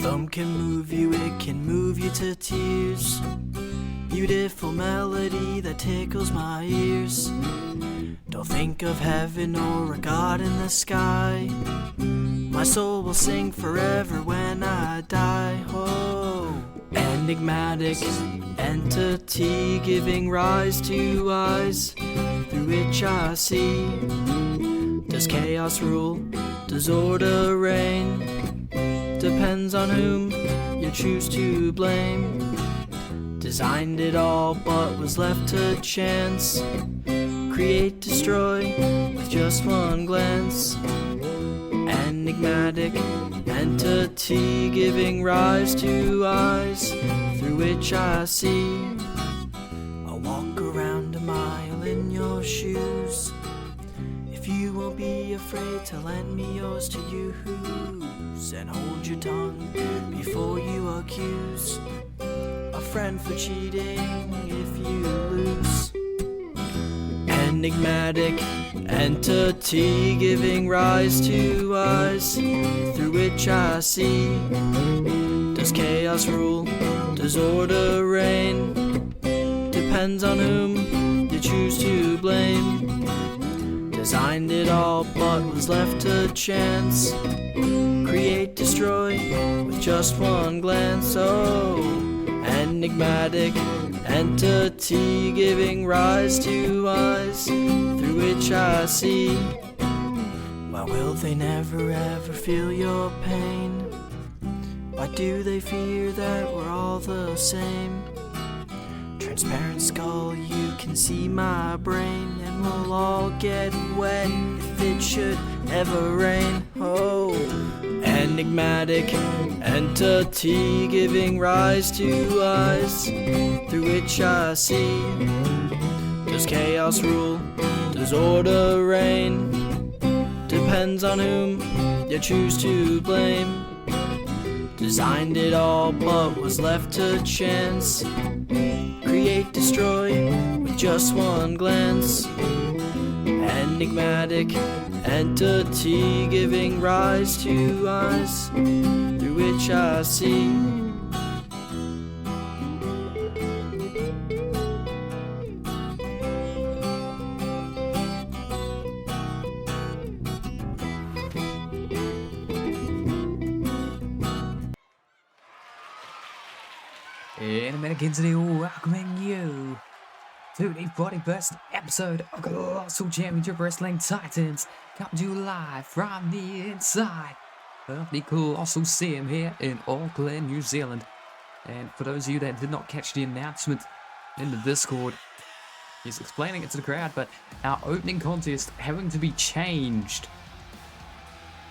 thumb can move you, it can move you to tears. Beautiful melody that tickles my ears. Don't think of heaven or a God in the sky. My soul will sing forever when I die. Oh, enigmatic entity giving rise to eyes through which I see. Does chaos rule? Does order reign? Depends on whom you choose to blame. Designed it all but was left to chance. Create, destroy with just one glance. Enigmatic entity giving rise to eyes through which I see. I'll walk around a mile in your shoes if you won't be afraid to lend me yours to use. And hold your tongue before you accuse a friend for cheating if you lose. Enigmatic entity giving rise to eyes through which I see. Does chaos rule? Does order reign? Depends on whom you choose to blame. Designed it all but was left to chance. Create, destroy with just one glance. Oh, enigmatic entity giving rise to eyes through which I see. Why will they never ever feel your pain? Why do they fear that we're all the same? Transparent skull, you can see my brain, and we'll all get wet if it should ever rain. Oh, enigmatic entity giving rise to eyes through which I see. Does chaos rule? Does order reign? Depends on whom you choose to blame. Designed it all but was left to chance. Create, destroy with just one glance. Enigmatic entity giving rise to eyes through which I see. In a minute, Kinsey, welcoming you to the 41st episode of Colossal Championship Wrestling Titans, coming to you live from the inside of the Colossal Sim here in Auckland, New Zealand. And for those of you that did not catch the announcement in the Discord, he's explaining it to the crowd, but our opening contest having to be changed.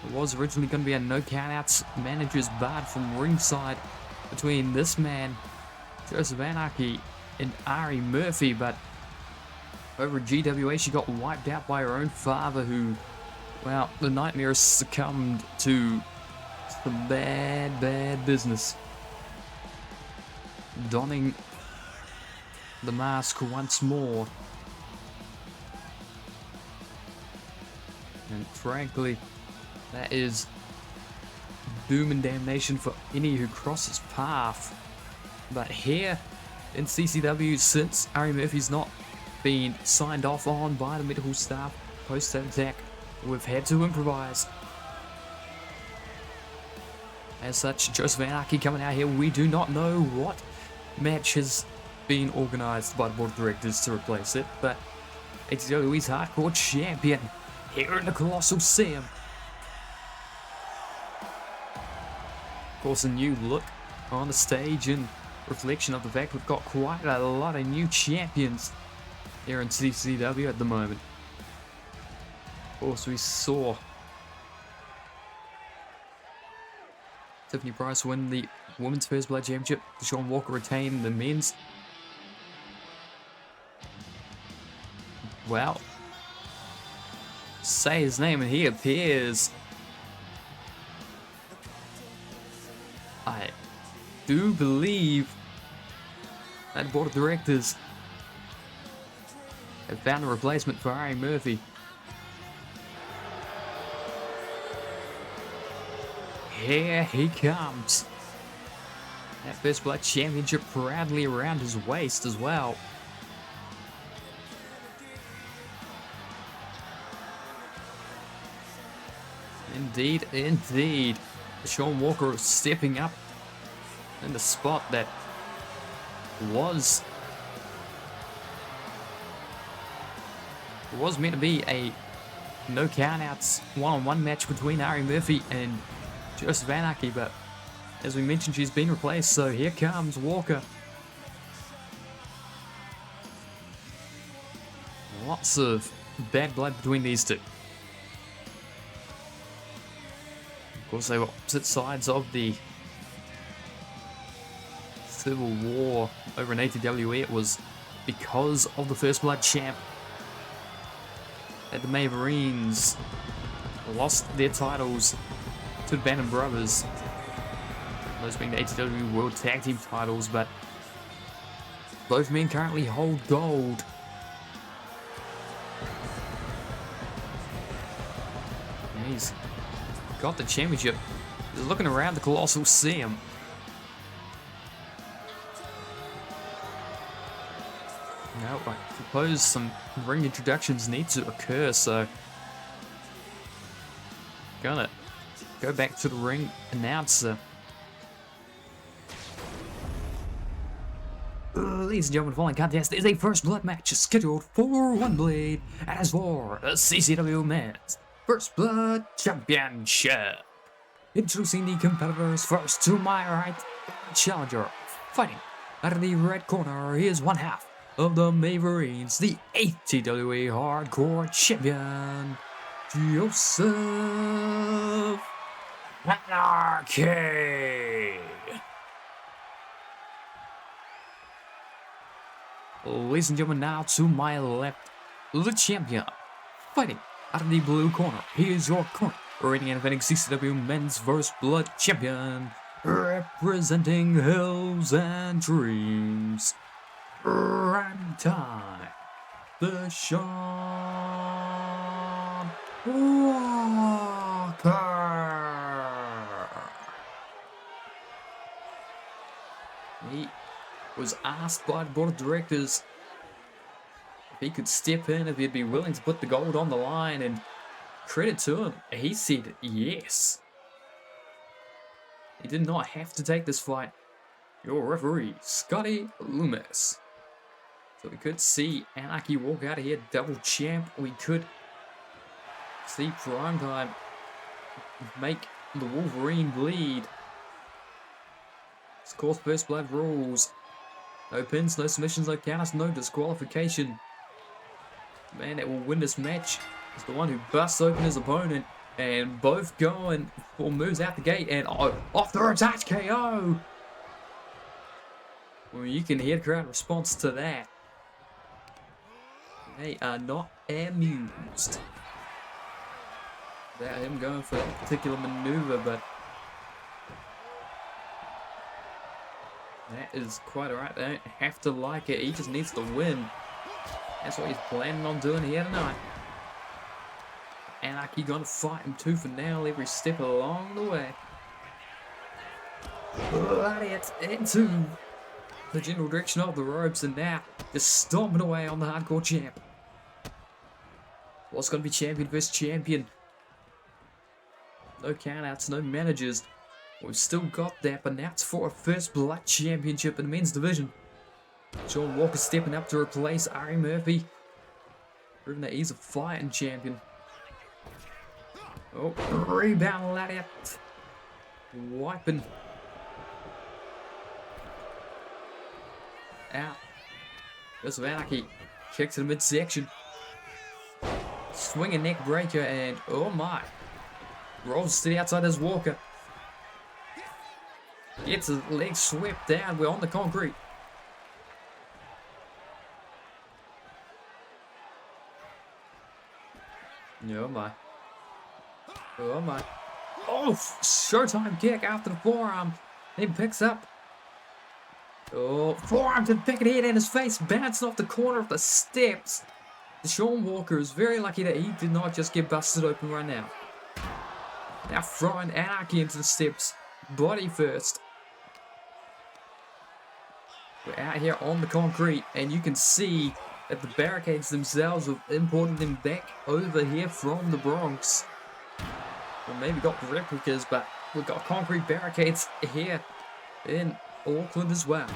It was originally going to be a no countouts managers bar from ringside between this man, Joseph Anarchy, and Ari Murphy, but over at GWA she got wiped out by her own father, who, well, the nightmare succumbed to some bad business. Donning the mask once more. And frankly, that is doom and damnation for any who cross his path. But here in CCW, since Ari Murphy's not been signed off on by the medical staff post that attack, we've had to improvise. As such, Joseph Anarchy coming out here. We do not know what match has been organised by the board of directors to replace it, but ATW's hardcore champion here in the Colossal Sim. Of course, a new look on the stage in reflection of the fact we've got quite a lot of new champions here in CCW at the moment. Of course, we saw Tiffany Price win the Women's First Blood Championship, Deshaun Walker retain the men's. Well, say his name and he appears. I do believe that board of directors have found a replacement for Ari Murphy. Here he comes. That First Blood Championship proudly around his waist as well. Indeed, indeed. Sean Walker stepping up in the spot that was meant to be a no countouts one-on-one match between Ari Murphy and Joseph Anarchy, but as we mentioned, she's been replaced, so here comes Walker. Lots of bad blood between these two. Of course, they were opposite sides of the Civil War over in ATWE. It was because of the First Blood champ that the Maverines lost their titles to the Bannon Brothers. Those being the ATW World Tag Team titles, but both men currently hold gold. And he's got the championship. He's looking around the Colossal see him. Now, I suppose some ring introductions need to occur, so gonna go back to the ring announcer. Ladies and gentlemen, the following contest is a First Blood match scheduled for one blade as for the CCW Men's First Blood Championship. Introducing the competitors first to my right, challenger fighting out of the red corner. He is one half of the Maverines, the ATWA Hardcore Champion, Joseph Anarchy. Ladies and gentlemen, now to my left, the champion, fighting out of the blue corner. He is your current reigning and defending CCW Men's First Blood Champion, representing Hills and Dreams. Prime time, the Sean Walker. He was asked by the board of directors if he could step in, if he'd be willing to put the gold on the line, and credit to him, he said yes. He did not have to take this fight. Your referee, Scotty Loomis. So we could see Anarchy walk out of here double champ. We could see Primetime make the Wolverine bleed. Of course, First Blood rules. No pins, no submissions, no counters, no disqualification. The man that will win this match is the one who busts open his opponent, and both going for moves out the gate, and off the ropes attach KO. Well, you can hear the crowd response to that. They are not amused about him going for that particular maneuver, but that is quite alright. They don't have to like it. He just needs to win. That's what he's planning on doing here tonight. Anarchy gonna fight him tooth and nail every step along the way. Gladiates into the general direction of the ropes, and now just stomping away on the hardcore champ. What's gonna be champion versus champion? No countouts, no managers. We've still got that, but now it's for a First Blood Championship in the men's division. Sean Walker stepping up to replace Ari Murphy, proving that he's a fighting champion. Oh, rebound lariat. Wiping out. Joseph Anarchy kicks to the midsection. Swinging neck breaker, and oh my. Rolls to the outside as Walker gets his legs swept down. We're on the concrete. Oh my. Oh my. Oh, showtime kick after the forearm. He picks up. Oh, forearm to the picket head and his face bouncing off the corner of the steps. Sean Walker is very lucky that he did not just get busted open right now. Now throwing Anarchy into the steps. Body first. We're out here on the concrete, and you can see that the barricades themselves have imported them back over here from the Bronx. Or maybe got replicas, but we've got concrete barricades here in Auckland as well.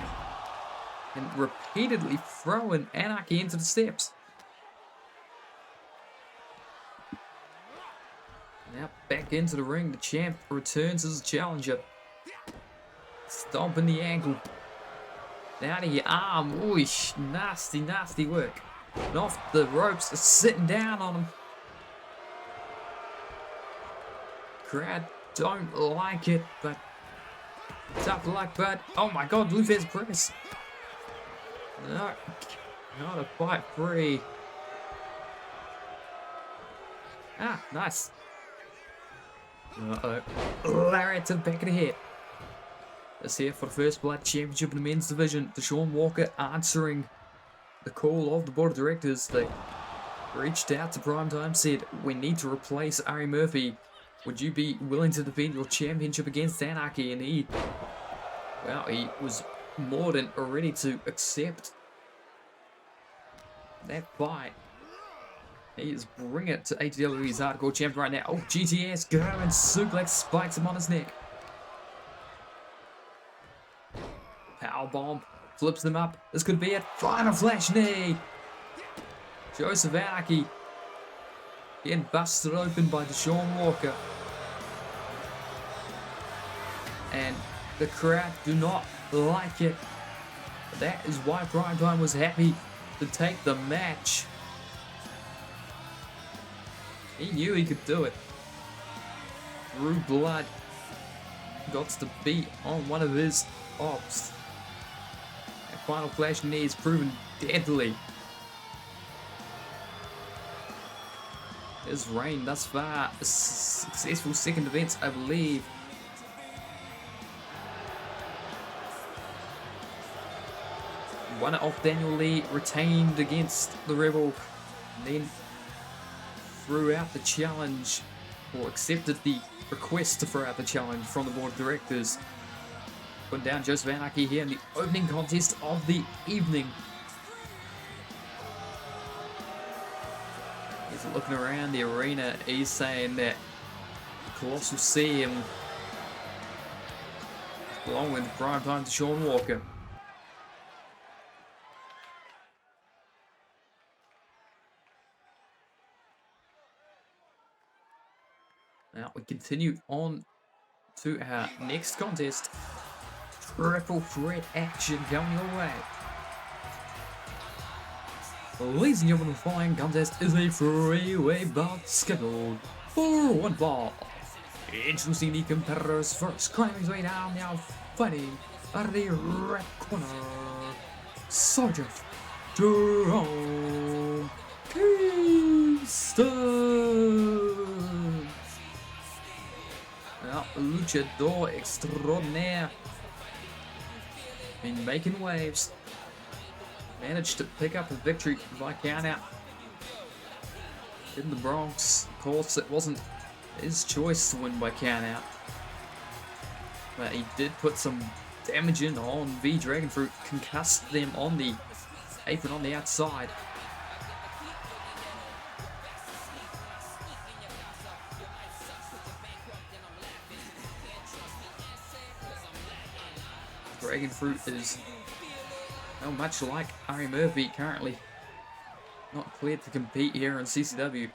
And repeatedly throwing anarchy into the steps. Now back into the ring, the champ returns as a challenger. Stomping the ankle. Down to your arm. Oosh, nasty, nasty work. And off the ropes, sitting down on him. Crowd don't like it, but tough luck, bud. Oh my god, Luther's press. No, not a fight free. Ah, nice. Uh-oh. Lariat to the back of the head. This here for the First Blood Championship in the men's division. Deshaun Walker answering the call of the board of directors. They reached out to Primetime, said, we need to replace Ari Murphy. Would you be willing to defend your championship against Anarchy? And he was more than ready to accept that fight. He is bringing it to ATW's hardcore champion right now. Oh, GTS, go and suplex, spikes him on his neck. Powerbomb, flips them up. This could be it. Final flash knee. Joseph Anarchy getting busted open by Deshaun Walker. And the crowd do not like it. But that is why Primetime was happy to take the match. He knew he could do it. Drew Blood got to beat on one of his ops. And final flash knee is proven deadly. His reign thus far, a successful second event, I believe. Won it off Daniel Lee, retained against the Rebel, and then threw out the challenge, or accepted the request to throw out the challenge from the board of directors. Putting down Joseph Anarchy here in the opening contest of the evening. He's looking around the arena, he's saying that Colossal see him along with Primetime Deshaun Walker. Now we continue on to our next contest. Triple threat action coming your way. Ladies and gentlemen, the following contest is a freeway bout scheduled for one fall. Introducing the competitors first, climbing his way down, now fighting out of the red corner, Sergeant Jerome Kingston. Now, luchador extraordinaire, been making waves. Managed to pick up a victory by countout in the Bronx. Of course, it wasn't his choice to win by countout, but he did put some damage in on V Dragonfruit, concussed them on the apron on the outside. Dragonfruit is much like Ari Murphy, currently not cleared to compete here in CCW.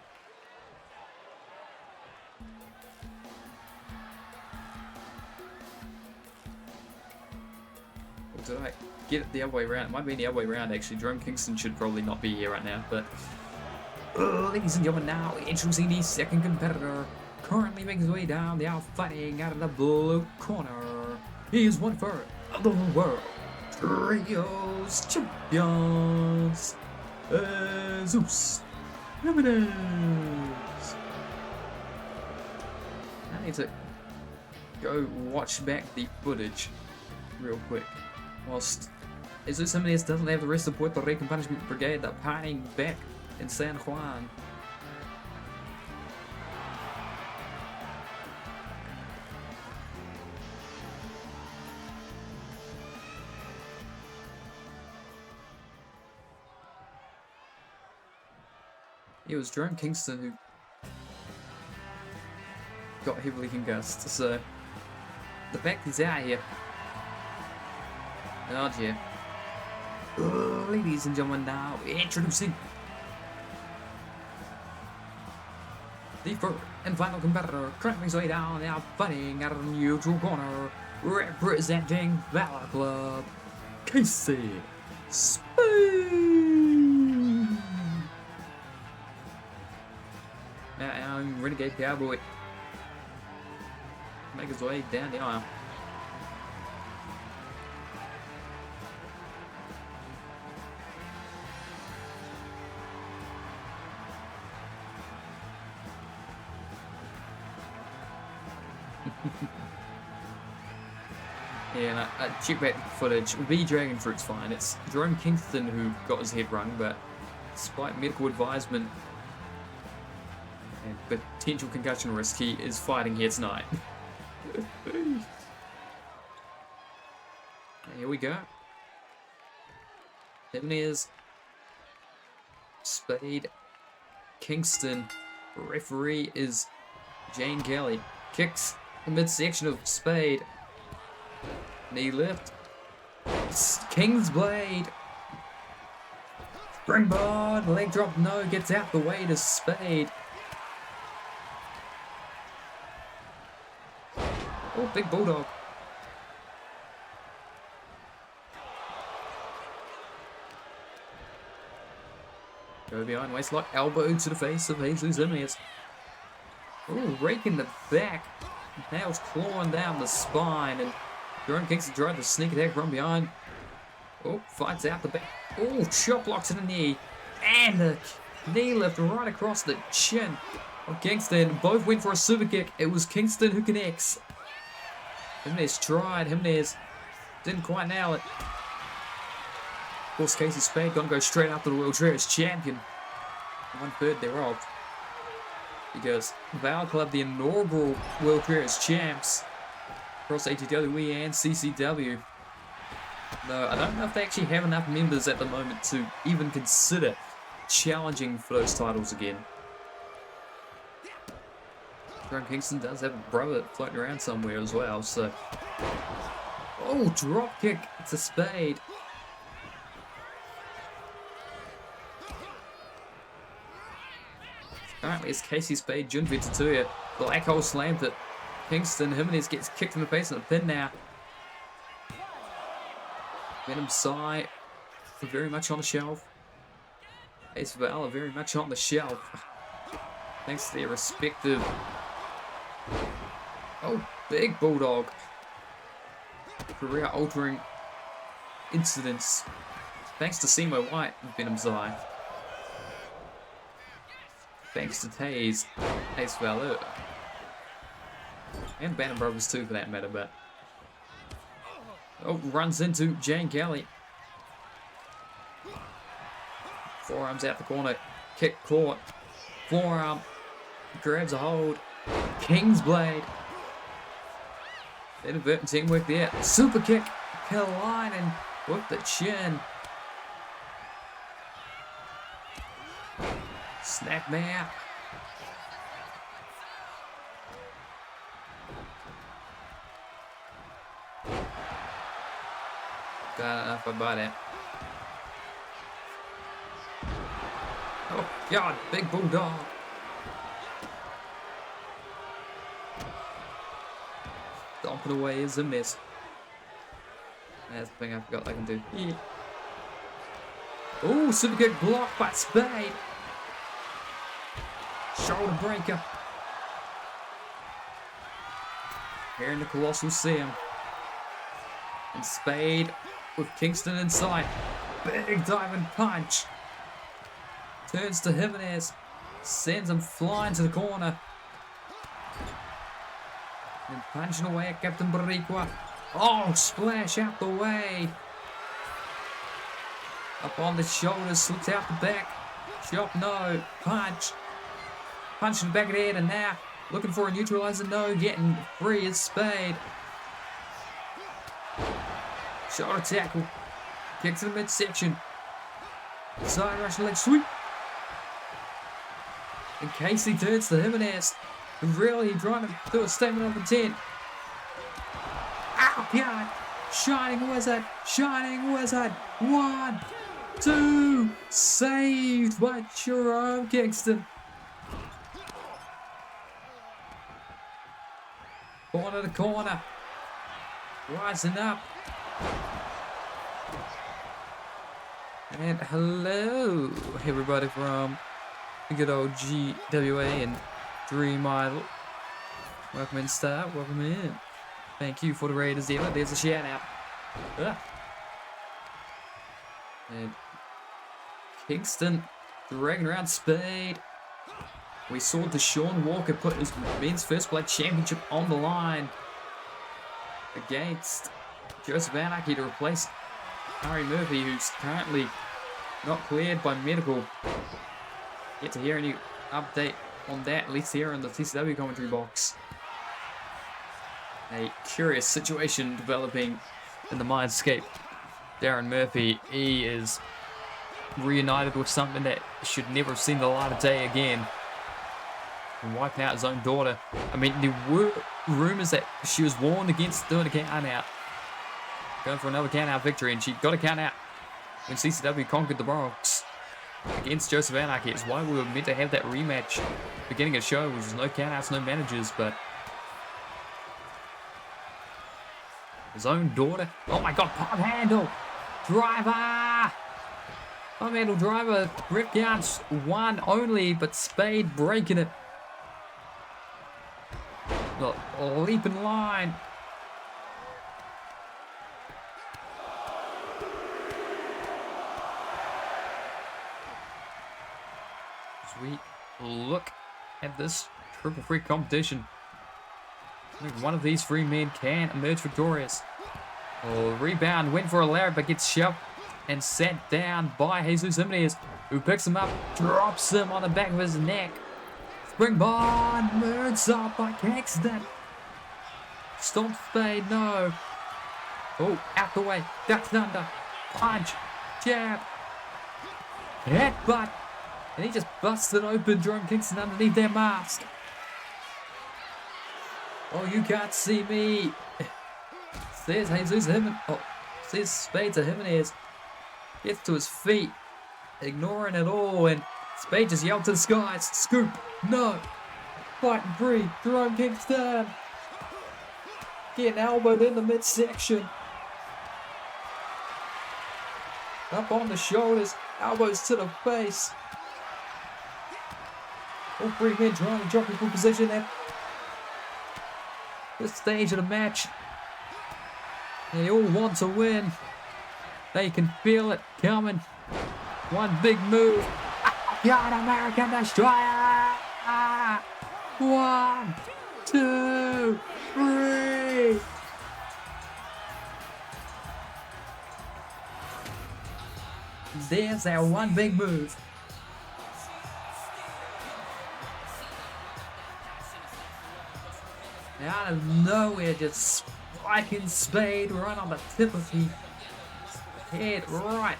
Or did I get it the other way around? It might be the other way around actually. Jerome Kingston should probably not be here right now, but ladies and gentlemen, now introducing the second competitor, currently making his way down the aisle, fighting out of the blue corner. He is one third of the world Trios Champions, Zeus Jimenez. I need to go watch back the footage real quick. Whilst Zeus Jimenez doesn't have the rest of Puerto Rican Punishment Brigade, they're partying back in San Juan. It was Jerome Kingston who got heavily concussed, so the fact he's out here. Oh dear. Ladies and gentlemen, now introducing the first and final competitor, currently his way down, now fighting out of the neutral corner, representing Valor Club, Casey Spade. Now, Renegade Cowboy make his way down the aisle. Yeah, and check back the footage. The Dragon Fruit's fine. It's Jerome Kingston who got his head rung, but despite medical advisement and potential concussion risk, he is fighting here tonight. Here we go. 7 years. Spade. Kingston. Referee is Jane Kelly. Kicks the midsection of Spade. Knee lift. King's Blade. Springboard. Leg drop. No. Gets out the way to Spade. Oh, big bulldog. Go behind waistlock. Elbow to the face of Jesus Jimenez. Oh, rake in the back. Nails clawing down the spine. And Jerome Kingston tried to sneak attack from behind. Oh, fights out the back. Oh, chop block to the knee. And the knee lift right across the chin of Kingston. Both went for a super kick. It was Kingston who connects. Jimenez tried. Jimenez didn't quite nail it. Of course, Casey Spade gonna go straight after the World Series champion. 1/3 thereof. Because Valor Club, the inaugural World Series champs across ATW and CCW. No, I don't know if they actually have enough members at the moment to even consider challenging for those titles again. Jerome Kingston does have a brother floating around somewhere as well, so. Oh, drop kick to Spade. Apparently it's Casey Spade, Junvi Tatuya. Black hole slam to Kingston. Jimenez gets kicked in the face on the pin now. Venom Psy very much on the shelf. Ace Valor very much on the shelf. Thanks to their respective. Oh, big bulldog. Career altering incidents. Thanks to Simo White and Venom Psy. Thanks to Taze, Ace Valor. And Bantam Brothers too for that matter, but. Oh, runs into Jane Kelly. Forearms out the corner. Kick caught. Forearm. Grabs a hold. King's Blade. Inadvertent teamwork there. Super kick. Kalinin with the chin. Snap map. Got enough about it. Oh God, big bulldog. Stomping away is a miss. That's the thing I forgot I can do. Yeah. Oh, super kick blocked by Spade. Shoulder breaker. Here in the Colossal Sim. And Spade with Kingston inside. Big diving punch. Turns to Jimenez. Sends him flying to the corner. And punching away at Captain Barriqua. Oh, splash out the way. Up on the shoulders, slips out the back. Chop, no. Punch. Punch in the back of the head, and now looking for a neutralizer. No, getting free is Spade. Shoulder tackle. Kick to the midsection. Side Russian leg sweep. in case he turns to Jimenez. Really trying to do a statement of intent. Oh, God. Shining Wizard. Shining Wizard. 1, 2. Saved by Jerome Kingston. Corner to corner. Rising up. And hello, everybody from the good old GWA and 3 Mile. Welcome in, Star. Welcome in. Thank you for the Raiders dealer. There's a shout out. And Kingston dragging around Spade. We saw Deshaun Walker put his men's first blood championship on the line against Joseph Anarchy to replace Harry Murphy, who's currently not cleared by medical. Yet to hear any update on that, at least here in the TCW commentary box. A curious situation developing in the Mindscape. Darren Murphy, he is reunited with something that should never have seen the light of day again. And wiping out his own daughter. I mean, there were rumors that she was warned against doing a count out. Going for another count out victory, and she got a count out when CCW conquered the Bronx against Joseph Anarchy. It's why we were meant to have that rematch beginning of the show, which was no count outs, no managers, but his own daughter. Oh my god, pump handle! Driver! Pump handle driver, rip counts 1 only, but Spade breaking it. The leaping line. As we look at this triple threat competition, I think one of these 3 men can emerge victorious. Oh, rebound, went for a Larry, but gets shoved and sat down by Jesus Jimenez, who picks him up, drops him on the back of his neck. Springboard, moonsault by Kingston. Stomp Spade, no. Oh, out the way, ducked under, punch, jab, headbutt, and he just busted open Jerome Kingston underneath their mask. Oh, you can't see me. Says Jesus Jimenez. Oh, says Spade to Jimenez. Gets to his feet, ignoring it all, and Spade just yelled to the skies, scoop, no, fighting free, Jerome Kingston, getting elbowed in the midsection, up on the shoulders, elbows to the face, all 3 men trying to drop into position at this stage of the match. They all want to win, they can feel it coming, 1 big move. God, American Destroyer! 1, 2, 3. There's that 1 big move. Out of nowhere, just spiking Spade right on the tip of his head, right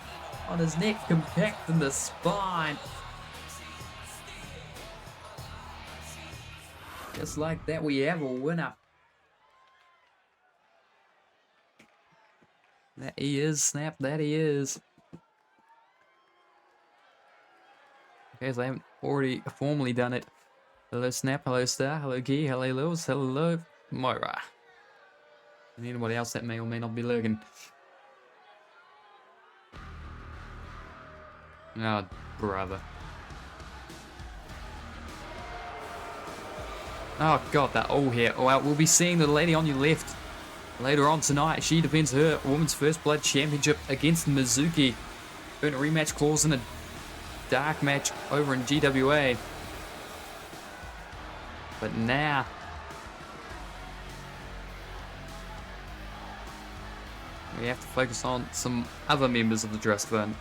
on his neck, compacting the spine. Just like that, we have a winner. That he is, Snap, that he is. Okay, so I haven't already formally done it. Hello, Snap, hello, Star, hello, Key, hello, Lewis, hello, Moira. And anybody else that may or may not be lurking. Oh, brother. Oh god, that all here. Oh, we'll be seeing the lady on your left later on tonight. She defends her Women's First Blood Championship against Mizuki. Earn a rematch clause in a dark match over in GWA. But now, we have to focus on some other members of the Trust Fund.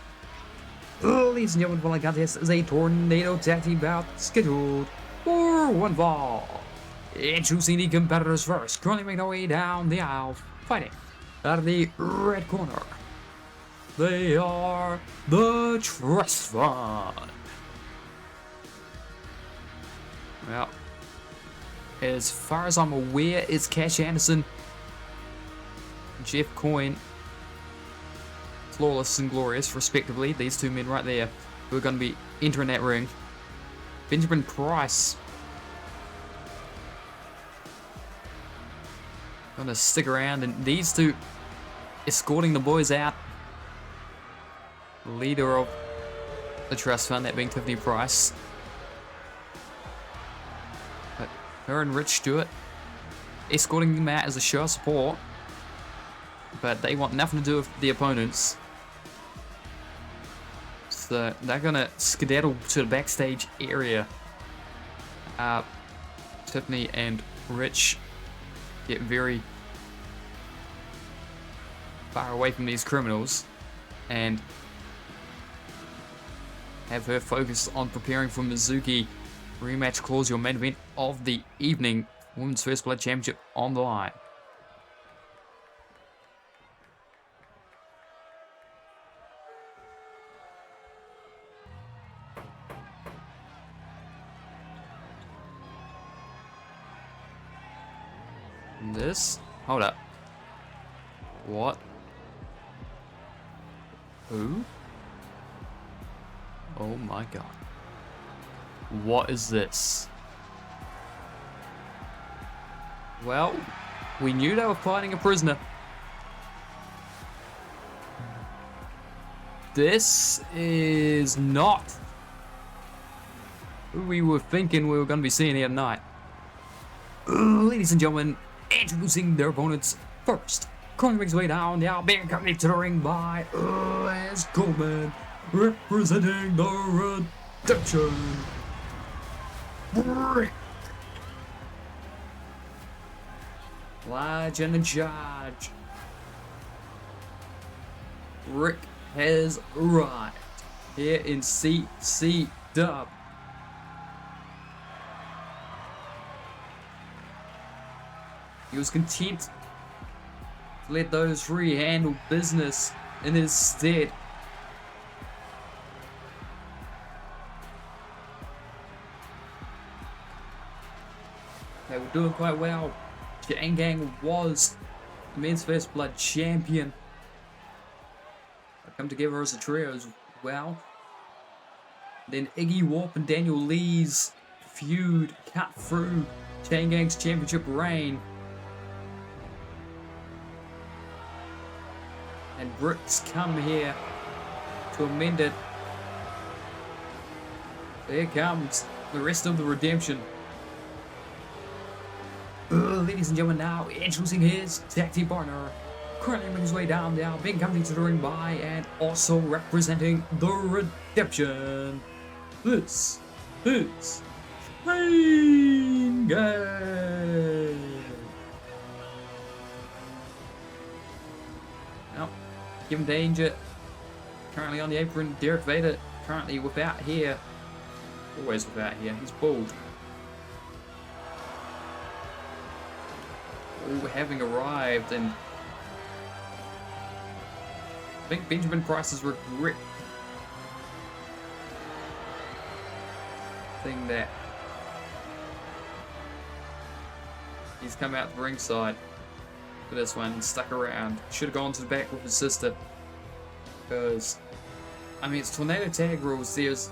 Ladies and gentlemen, the following contest is a tornado tag team bout scheduled for 1 fall. Introducing the competitors first, currently making their way down the aisle, fighting out of the red corner. They are the Trust Fund. Well, as far as I'm aware, it's Cash Anderson, Jeff Coyne, Flawless and Glorious, respectively. These two men right there who are going to be entering that ring. Benjamin Price going to stick around, and these two escorting the boys out. Leader of the trust fund, that being Tiffany Price. But her and Rich Stewart escorting them out as a show of support. But they want nothing to do with the opponents. So they're going to skedaddle to the backstage area. Tiffany and Rich get very far away from these criminals and have her focused on preparing for Mizuki rematch clause, your main event of the evening, Women's First Blood Championship on the line. This? Hold up. What? Who? Oh my god. What is this? Well, we knew they were fighting a prisoner. This is not who we were thinking we were going to be seeing here tonight. Ladies and gentlemen, introducing their opponents first. Currently makes his way down the being accompanied to the ring by Les Coleman, representing the Redemption. Rick. Legend in charge. Rick has arrived here in CC Dub. He was content to let those three handle business in his stead. They were doing quite well. Jane Gang was the men's first blood champion. They come together as a trio as well. Then Iggy Warp and Daniel Lee's feud cut through Jane Gang's championship reign. And Brick's come here to amend it. Here comes the rest of the Redemption. Ladies and gentlemen, now introducing his tag team partner, currently making his way down the aisle, being accompanied to the ring by and also representing the Redemption. This is Chain Gang. Now, Kevin Danger currently on the apron. Derek Vader currently without hair. Always without hair. He's bald. All having arrived, and I think Benjamin Price's regret thing that he's come out the ringside for this one and stuck around. Should have gone to the back with his sister, because I mean, it's tornado tag rules. There's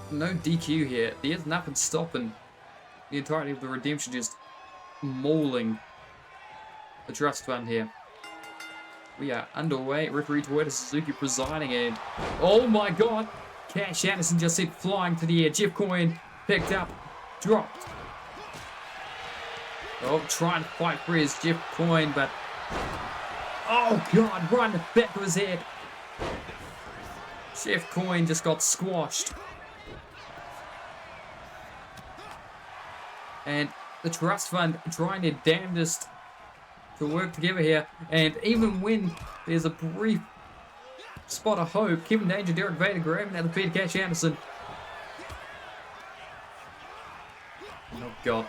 no DQ here. There's nothing stopping the entirety of the Redemption just mauling the trust fund here. We are underway. Referee Toyota Suzuki presiding, and oh my god, Cash Anderson just sent flying to the air. Jeff Coyne picked up, dropped. Oh, trying to fight for his Jeff Coyne, but oh god, right in the back of his head. Jeff Coyne just got squashed. And the trust fund trying their damnedest to work together here, and even when there's a brief spot of hope, Kevin Danger, Derek Vader grabbing at the feet of Cash Anderson. Oh god.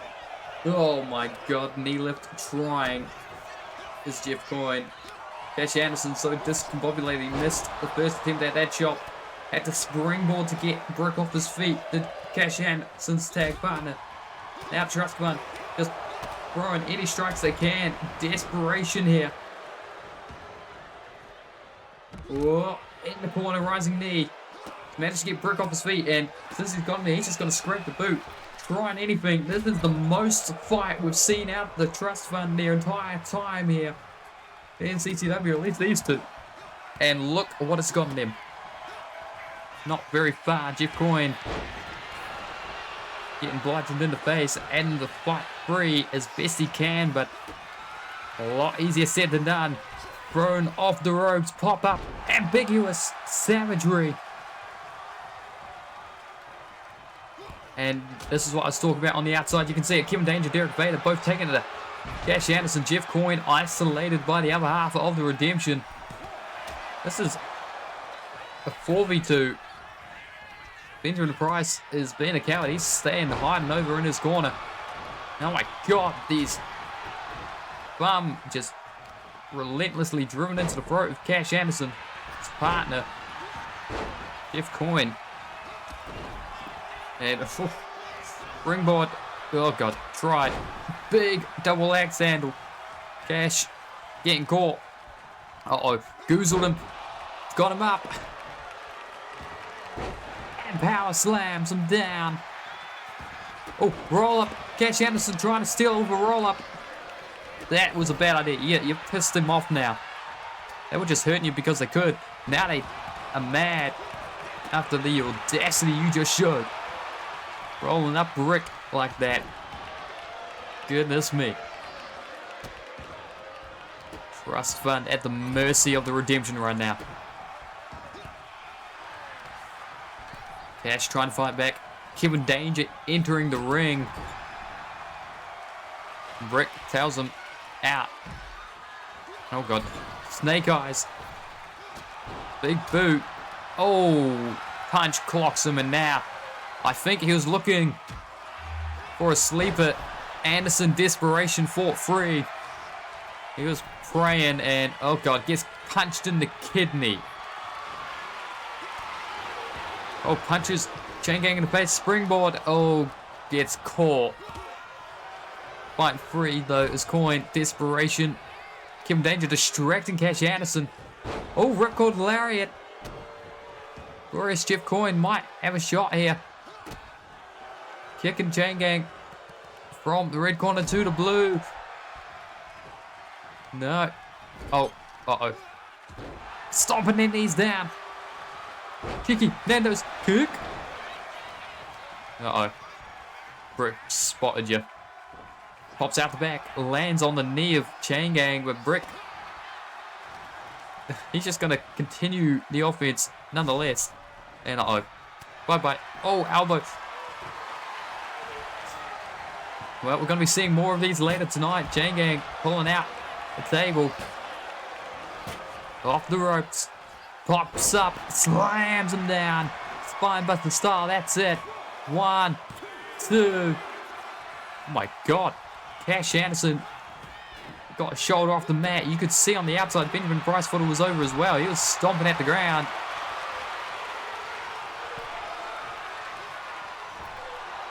Oh my god, knee lift trying is Jeff Coyne. Cash Anderson so discombobulated he missed the first attempt at that chop. Had to springboard to get Brick off his feet. The Cash Anderson's tag partner. Now Trust Fund just throwing any strikes they can. Desperation here. Whoa, in the corner, rising knee. Managed to get Brick off his feet, and since he's got me, he's just going to scrape the boot. Trying anything. This is the most fight we've seen out the Trust Fund their entire time here in CCW, at least these two. And look what it's gotten them. Not very far. Jeff Coyne getting bludgeoned in the face and the fight free as best he can, but a lot easier said than done. Thrown off the ropes, pop up, ambiguous savagery. And this is what I was talking about on the outside. You can see it. Kevin Danger, Derek Vader, both taking it. Cash Anderson, Jeff Coyne, isolated by the other half of the Redemption. This is a 4v2. Benjamin Price is being a coward. He's staying hiding over in his corner. Oh my God, these bum just relentlessly driven into the throat of Cash Anderson, his partner, Jeff Coyne. And springboard, oh God, tried. Big double axe handle. Cash getting caught. Uh-oh, goozled him. Got him up. And power slams him down. Oh, roll up. Cash Anderson trying to steal over roll up. That was a bad idea. Yeah, you pissed him off now. They were just hurting you because they could. Now they are mad after the audacity you just showed. Rolling up Brick like that. Goodness me. Trust Fund at the mercy of the Redemption right now. Cash trying to fight back. Kevin Danger entering the ring. Brick tells him out. Oh God. Snake Eyes. Big boot. Oh, punch clocks him, and now I think he was looking for a sleeper. Anderson, desperation, fought free. He was praying, and oh God, gets punched in the kidney. Oh, punches chain gang in the face, springboard. Oh, gets caught. Fight free though is Coyne. Desperation. Kevin Danger distracting Cash Anderson. Oh, ripcord lariat. Glorious Jeff Coyne might have a shot here. Kicking chain gang from the red corner to the blue. No. Oh, uh-oh. Stomping their knees down. Kicky, Nando's kick. Uh-oh. Brick spotted you. Pops out the back, lands on the knee of Chain Gang, but Brick, he's just going to continue the offense nonetheless. And uh-oh. Bye-bye. Oh, elbow. Well, we're going to be seeing more of these later tonight. Chain Gang pulling out the table. Off the ropes. Pops up, slams him down. Spinebuster style, that's it. 1, 2. Oh my God. Cash Anderson got a shoulder off the mat. You could see on the outside Benjamin Price thought it was over as well. He was stomping at the ground.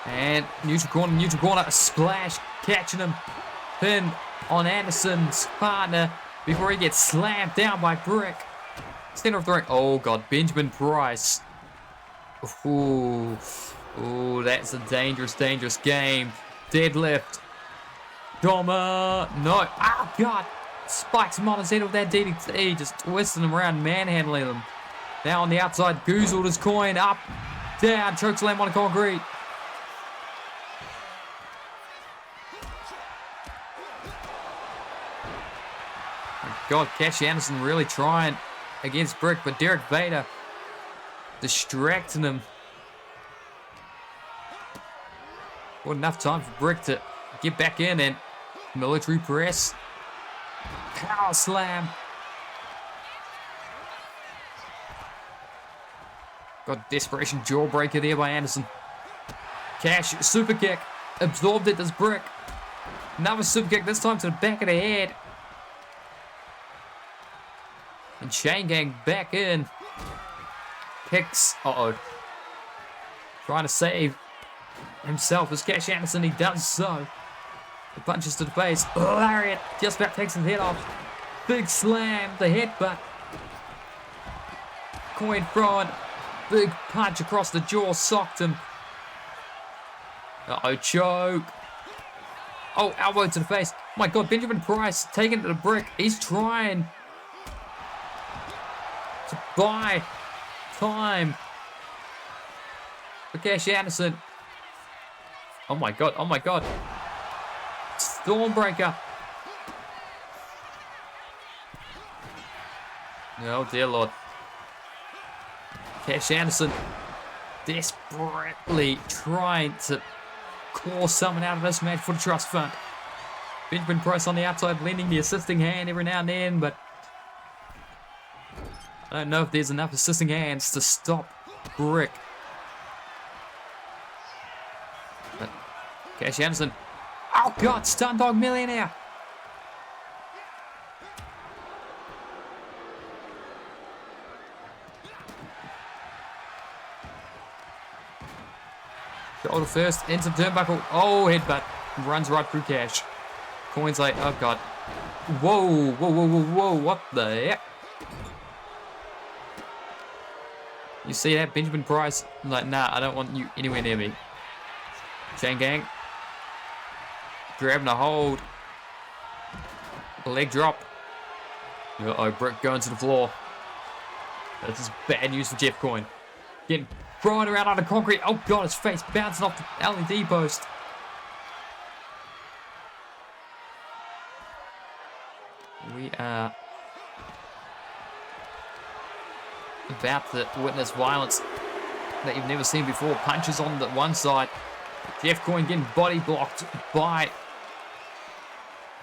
And neutral corner, a splash, catching him. Pin on Anderson's partner before he gets slammed down by Brick. Center of the ring. Oh God, Benjamin Price. Ooh, that's a dangerous, dangerous game. Deadlift. Doma. No. Oh God. Spikes him on his head with that DDT. Just twisting him around, manhandling him. Now on the outside, goozled his Coyne. Up, down, chokeslam on the concrete. God, Cash Anderson really trying against Brick, but Derek Vader distracting him. Not enough time for Brick to get back in, and military press. Power slam. Got desperation jawbreaker there by Anderson. Cash, super kick. Absorbed it as Brick. Another super kick, this time to the back of the head. And Chain Gang back in. Kicks. Uh-oh. Trying to save himself as Cash Anderson. He does so. The punches to the face. Lariat just about takes his head off. Big slam, the headbutt. Coin front. Big punch across the jaw, socked him. Uh-oh, choke. Oh, elbow to the face. Oh my God, Benjamin Price taking it to the brick. He's trying to buy time for Cash Anderson. Oh my God, oh my God. Stormbreaker. Oh dear Lord. Cash Anderson desperately trying to claw something out of this match for the trust fund. Benjamin Price on the outside lending the assisting hand every now and then, but I don't know if there's enough assisting hands to stop Brick. But Cash Anderson. Oh God, Stun Dog Millionaire. Shoulder first, into the turnbuckle. Oh, headbutt. Runs right through Cash. Coin's like, oh God. Whoa, whoa, whoa, whoa, whoa. What the heck? You see that? Benjamin Price, like, nah, I don't want you anywhere near me. Chain gang. Grabbing a hold. Leg drop. Uh-oh, Brick going to the floor. This is bad news for Jeff Coin. Getting thrown around on the concrete. Oh God, his face bouncing off the LED post. We are about to witness violence that you've never seen before. Punches on the one side. Jeff Coin getting body blocked by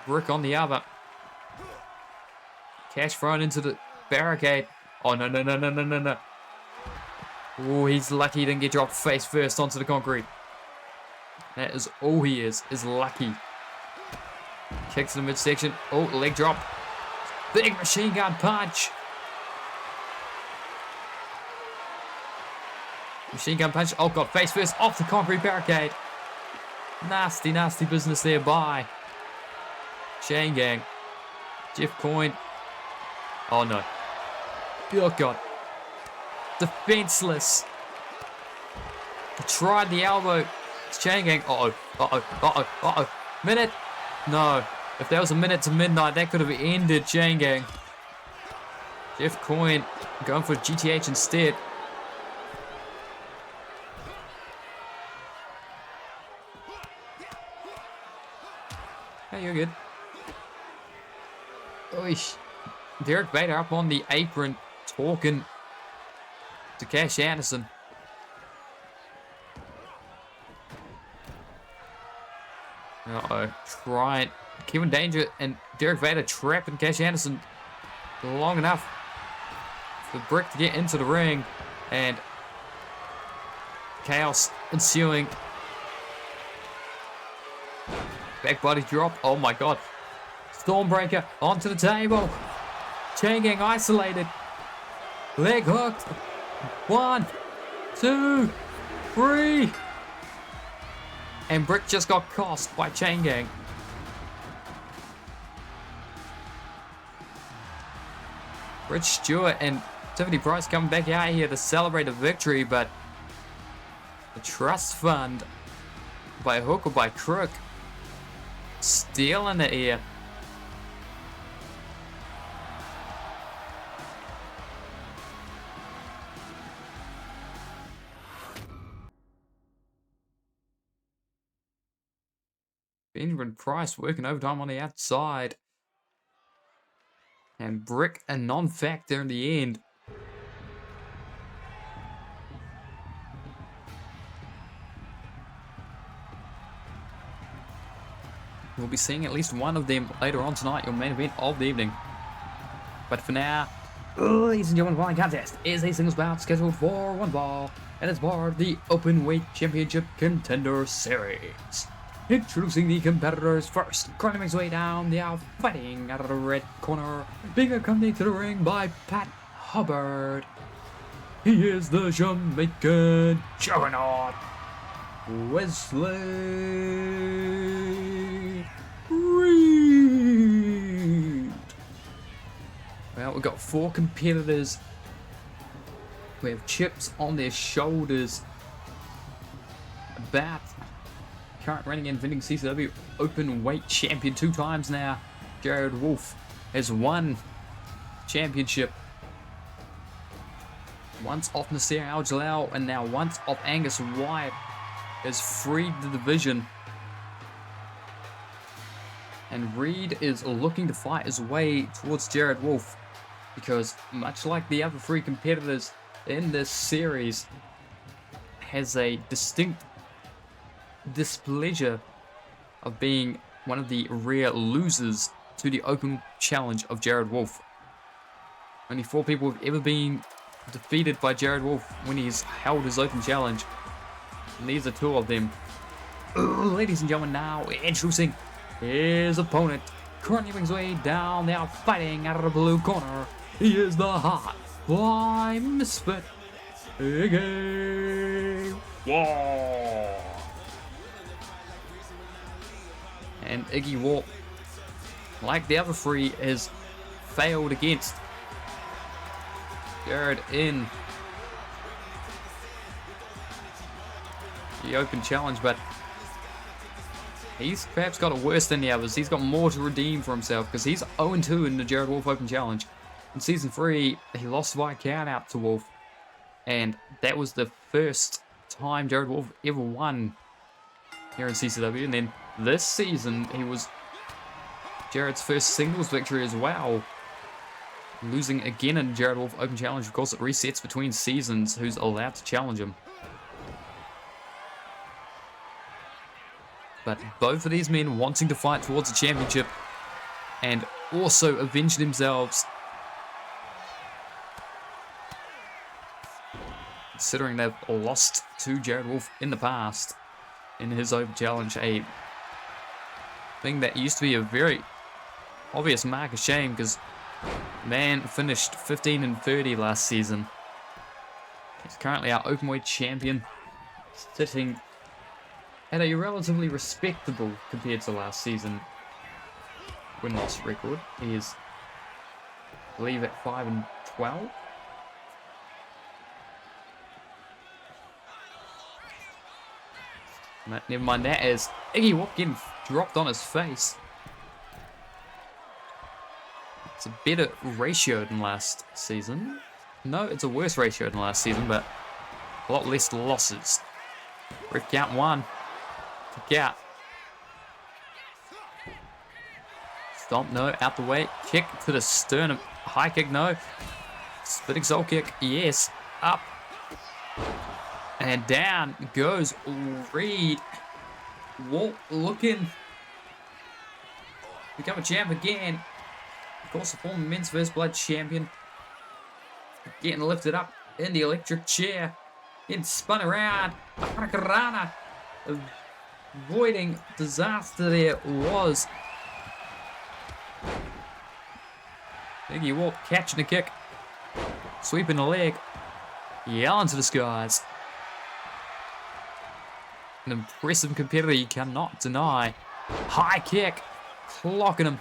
Brick on the other. Cash thrown into the barricade. Oh, no, no, no, no, no, no, no. Oh, he's lucky he didn't get dropped face first onto the concrete. That is all he is lucky. Kicks in the midsection. Oh, leg drop. Big machine gun punch. Machine gun punch. Oh, God, face first off the concrete barricade. Nasty, nasty business there by Chain Gang. Jeff Coin. Oh, no. Oh, God. Defenseless. Tried the elbow. It's Chain Gang. Uh-oh. Uh-oh. Uh-oh. Uh-oh. Minute. No. If there was a minute to midnight, that could have ended Chain Gang. Jeff Coin going for GTH instead. Hey, you're good. Oish. Derek Bader up on the apron talking to Cash Anderson. Uh-oh. Trying. Kevin Danger and Derek Vader trapping Cash Anderson long enough for Brick to get into the ring. And chaos ensuing. Back body drop. Oh my God. Stormbreaker onto the table. Chain Gang isolated. Leg hooked. 1, 2, 3. And Brick just got cost by Chain Gang. Rich Stewart and Tiffany Price coming back out here to celebrate a victory, but the trust fund, by hook or by crook, stealing it here. Benjamin Price working overtime on the outside. And Brick a non-factor in the end. We'll be seeing at least one of them later on tonight, your main event of the evening. But for now, ladies and gentlemen, the following contest is a singles bout scheduled for one fall, and it's part of the Openweight Championship Contender Series. Introducing the competitors first, crawling his way down the aisle, fighting out of the red corner, being accompanied to the ring by Pat Hubbard. He is the Jamaican Juggernaut. Wesley Reed. Well, we've got 4 competitors who have chips on their shoulders about current reigning and defending CCW open weight champion 2 times now. Jared Wolf has won championship once off Nasir Al-Jalal and now once off Angus Wyatt, has freed the division. And Reed is looking to fight his way towards Jared Wolf because, much like the other 3 competitors in this series, has a distinct displeasure of being one of the rare losers to the open challenge of Jared Wolf. Only 4 people have ever been defeated by Jared Wolf when he's held his open challenge, and these are 2 of them. Ladies and gentlemen, now introducing his opponent, currently making his way down there, fighting out of the blue corner. He is the hot fly misfit, Iggy Wall. And Iggy Wall, like the other 3, has failed against Jared in the open challenge, but he's perhaps got it worse than the others. He's got more to redeem for himself because he's 0-2 in the Jared Wolf Open Challenge. In Season 3, he lost by count out to Wolf, and that was the first time Jared Wolf ever won here in CCW. And then this season, he was Jared's first singles victory as well, losing again in Jared Wolf Open Challenge. Of course, it resets between seasons who's allowed to challenge him. But both of these men wanting to fight towards a championship and also avenge themselves, considering they've lost to Jared Wolf in the past in his Open Challenge, a thing that used to be a very obvious mark of shame because man finished 15-30 last season. He's currently our openweight champion, sitting at a relatively respectable, compared to last season, win-loss record. He is, I believe, at 5-12. Never mind that, as Iggy Wop getting dropped on his face. It's a better ratio than last season. No, it's a worse ratio than last season, but a lot less losses. Ref count 1. Kick out. Stomp, no, out the way. Kick to the sternum. High kick, no. Spinning soul kick, yes. Up. And down goes Reed. Walt looking to become a champ again. Of course, the former men's first blood champion. Getting lifted up in the electric chair. Getting spun around. A hurricanrana. Avoiding disaster there was. Iggy Walt catching the kick. Sweeping the leg. Yelling to the skies. An impressive competitor you cannot deny. High kick. Clocking him.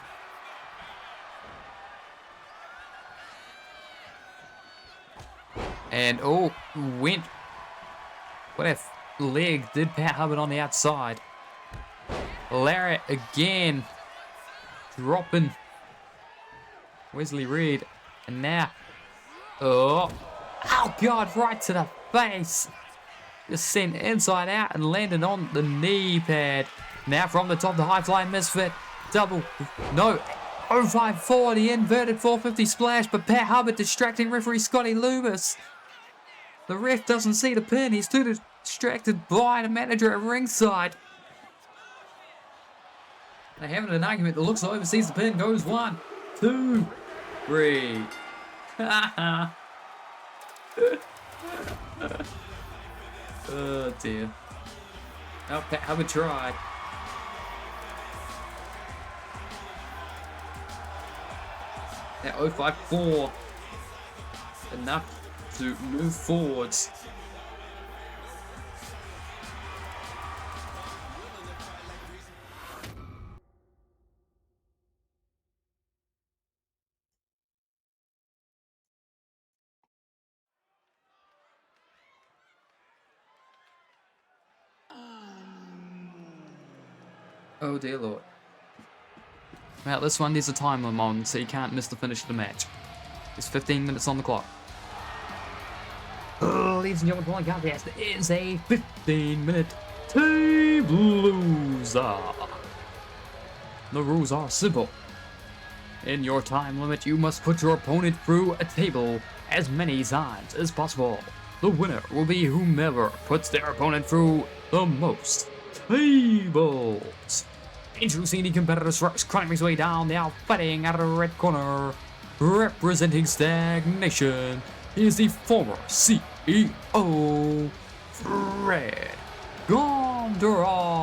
And oh, went. What if leg did Pat Hubbard on the outside. Larry again. Dropping Wesley Reed. And now. Oh God, right to the face. Just sent inside out and landed on the knee pad. Now from the top, the high flying misfit. Double. No. 054, the inverted 450 splash, but Pat Hubbard distracting referee Scotty Loomis. The ref doesn't see the pin. He's too distracted by the manager at ringside. They're having an argument. That looks over, sees the pin, goes 1, 2, 3. Oh dear. Oh, Pat Hubbard tried. That 054 enough to move forwards. Oh dear lord. Well, this one there's a time limit on, so you can't miss the finish of the match. There's 15 minutes on the clock. Oh, ladies and gentlemen, my podcast is a 15-minute table loser. The rules are simple. In your time limit, you must put your opponent through a table as many times as possible. The winner will be whomever puts their opponent through the most tables. Introducing the competitors first, climbing his way down, now fighting out of the red corner. Representing Stagnation is the former CEO, Fred Gondorall.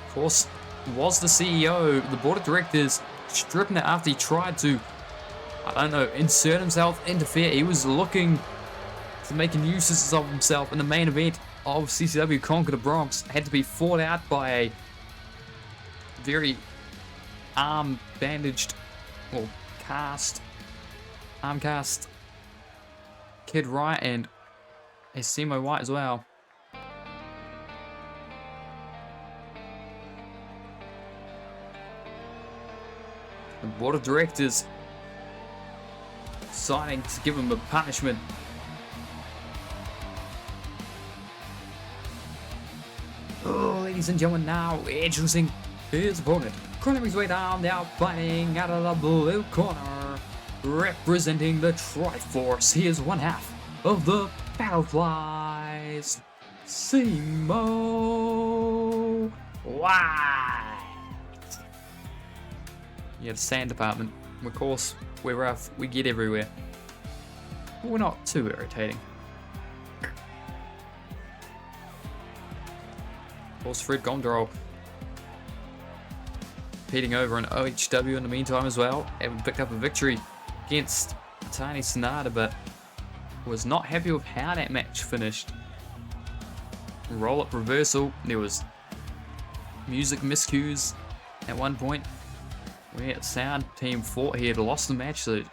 Of course, was the CEO, the board of directors, stripping it after he tried to, I don't know, insert himself, interfere. He was looking to make uses of himself in the main event of CCW Conquer the Bronx. Had to be fought out by a very arm-bandaged, or arm-cast Kid Wright and a Simo White as well. The board of directors deciding to give him a punishment. Oh, ladies and gentlemen, now introducing his opponent. Crawling his way down, now fighting out of the blue corner. Representing the Triforce, he is one half of the Battleflies, Simo White. Yeah, the sand department. Of course, we're rough, we get everywhere. But we're not too irritating. Of course, Fred Gondorall competing over in OHW in the meantime as well, having picked up a victory against Tiny Sonata, but was not happy with how that match finished. Roll-up reversal, there was music miscues at one point where the sound team thought he had lost the match, so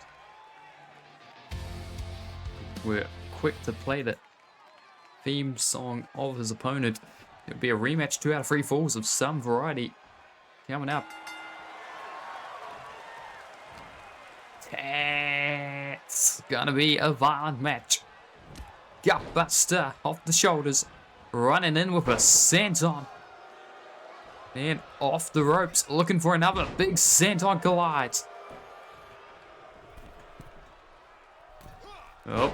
we're quick to play the theme song of his opponent. It would be a rematch, 2 out of 3 falls of some variety coming up. It's gonna be a violent match. Gutbuster off the shoulders, running in with a senton. And off the ropes, looking for another big senton collides. Oh,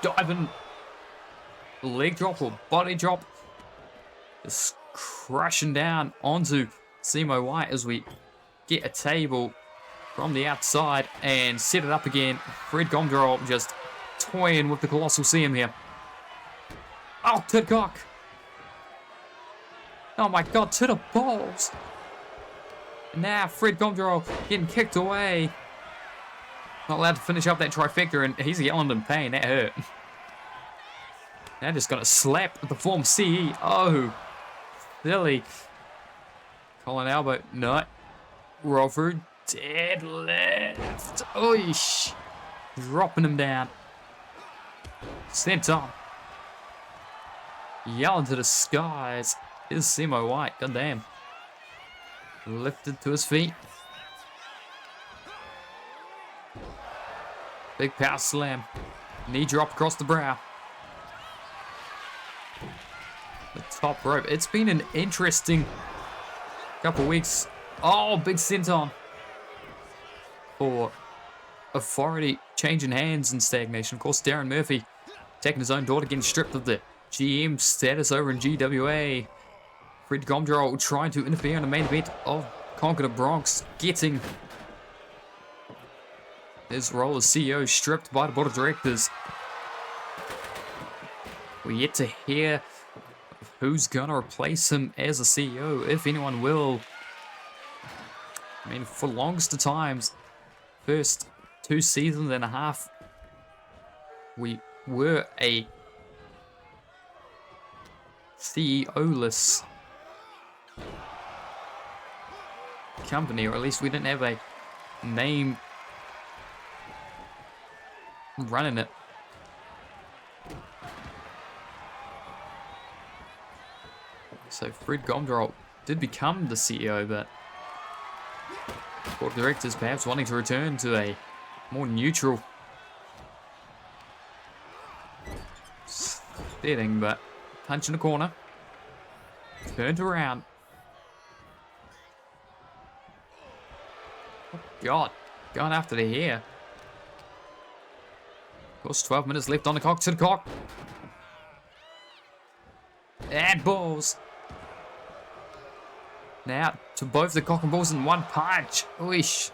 diving leg drop or body drop. Just crashing down onto Simo White as we get a table from the outside and set it up again. Fred Gondorall just toying with the Colossal CM here. Oh, to the cock. Oh my god, to the balls. Now Fred Gondorall getting kicked away. Not allowed to finish up that trifecta, and he's yelling in pain. That hurt. Now just got to slap the form CEO. Silly. Colin elbow. No. Roll through. Deadlift. Oish. Dropping him down. Senton. Yelling to the skies. Here's Simo White. Goddamn. Lifted to his feet. Big power slam. Knee drop across the brow. The top rope. It's been an interesting couple weeks. Oh, big senton. For authority changing hands in Stagnation. Of course, Darren Murphy taking his own daughter, getting stripped of the GM status over in GWA. Fred Gondorall trying to interfere in the main event of Conquer the Bronx, getting his role as CEO stripped by the board of directors. We're yet to hear who's gonna replace him as a CEO, if anyone will. I mean, for longest of times, first 2 seasons and a half, we were a CEO-less company, or at least we didn't have a name running it. So Fred Gomdrol did become the CEO, but board of directors perhaps wanting to return to a more neutral setting, but punch in the corner. Turned around. Oh God, going after the hair. Of course, 12 minutes left on the clock. To the clock. And balls. Now to both the cock and balls in one punch. Wish.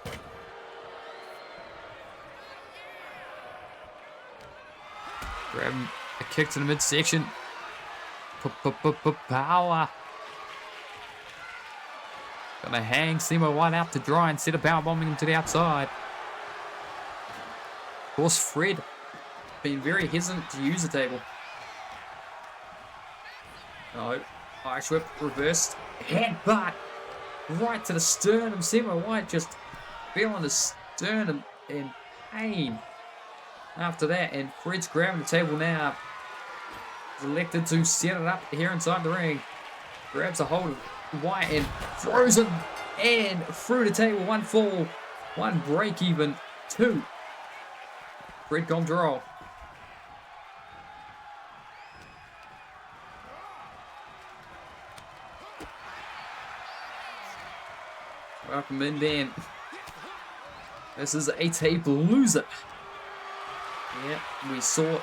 Grab a kick to the midsection. Power. Gonna hang Simo White out to dry instead of power bombing him to the outside. Of course, Fred being very hesitant to use the table. No, Irish whip reversed. Headbutt right to the sternum. Simo White just feeling the sternum in pain after that. And Fred's grabbing the table now. He's elected to set it up here inside the ring. Grabs a hold of White and throws him and through the table. One fall, one break even, two. Fred Gomdrol. Welcome in, Dan. This is a table loser. Yeah, we saw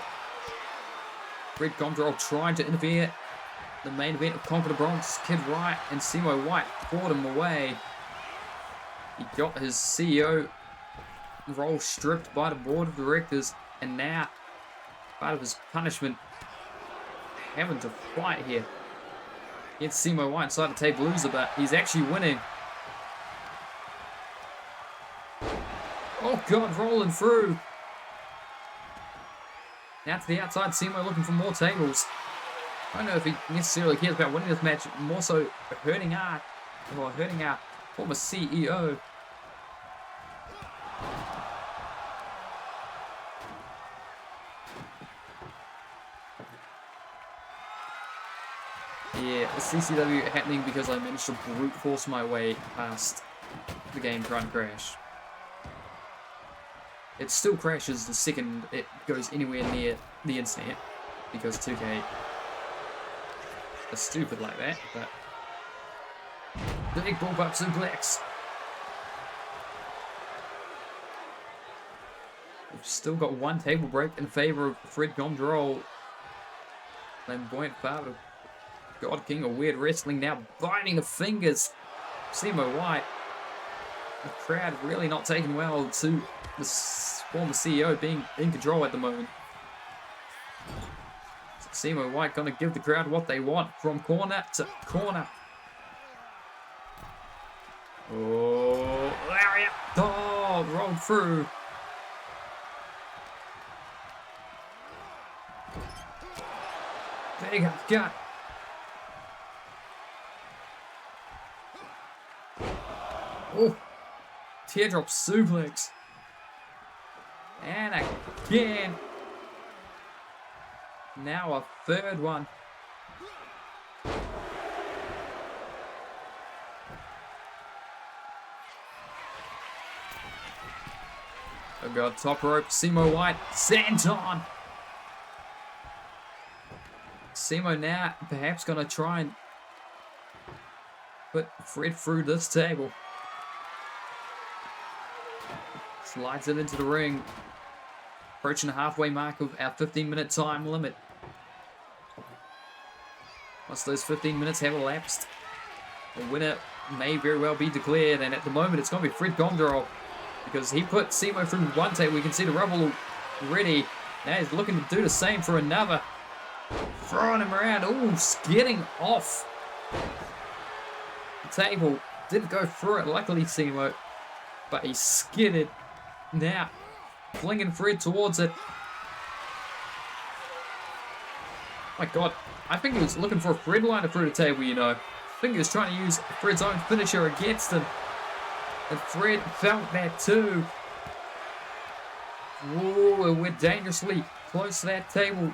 Fred Gomdrol trying to interfere. The main event of Conquer the Bronx, Kid Wright and Simo White fought him away. He got his CEO role stripped by the board of directors, and now, part of his punishment, having to fight here against Simo White inside the table loser, but he's actually winning. Oh God, rolling through. Now to the outside, Simo looking for more tables. I don't know if he necessarily cares about winning this match, more so hurting our former CEO. Yeah, the CCW happening because I managed to brute force my way past the game trying to crash. It still crashes the second it goes anywhere near the internet, because 2K are stupid like that, but big bullpup suplex. We've still got one table break in favor of Fred Gomdrol. Flamboyant father, God King of Weird Wrestling, now biting the fingers. Simo White. The crowd really not taking well to the former CEO being in control at the moment. Simo White gonna give the crowd what they want from corner to corner. Oh, lariat! Oh, rolled through. Big gut. Oh, teardrop suplex. And again. Now a third one. Oh God, top rope, Simo White, Santon. Simo now perhaps gonna try and put Fred through this table. Slides it into the ring. Approaching the halfway mark of our 15-minute time limit. Once those 15 minutes have elapsed, the winner may very well be declared, and at the moment it's going to be Fred Gomdrol, because he put Simo through one table. We can see the rubble already. Now he's looking to do the same for another. Throwing him around. Ooh, skidding off the table. Didn't go through it, luckily, Simo, but he skidded. Now flinging Fred towards it. My God, I think he was looking for a Fred liner through the table, you know. I think he was trying to use Fred's own finisher against him. And Fred felt that too. Whoa, we're dangerously close to that table.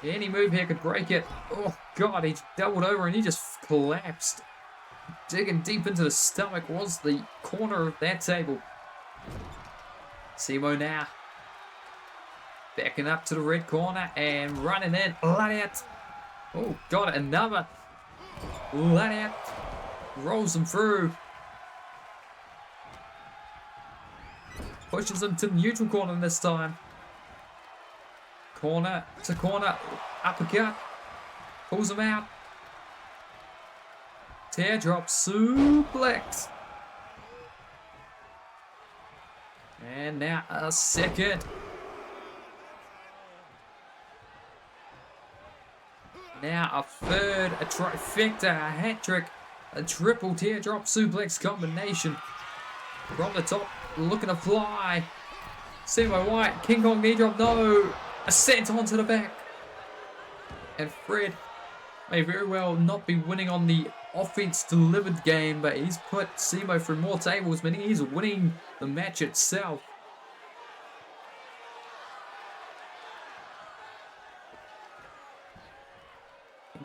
Any move here could break it. Oh, God, he doubled over and he just collapsed. Digging deep into the stomach was the corner of that table. CAW now. Backing up to the red corner and running in. Let out. Oh, got it. Another. Let out. Rolls him through. Pushes him to the neutral corner this time. Corner to corner. Uppercut. Pulls him out. Teardrop suplex. And now a second. Now a third, a trifecta, a hat trick, a triple teardrop suplex combination. From the top, looking to fly. CAW White, King Kong knee drop, no. A senton to the back. And Fred may very well not be winning on the offense delivered game, but he's put CAW through more tables, meaning he's winning the match itself.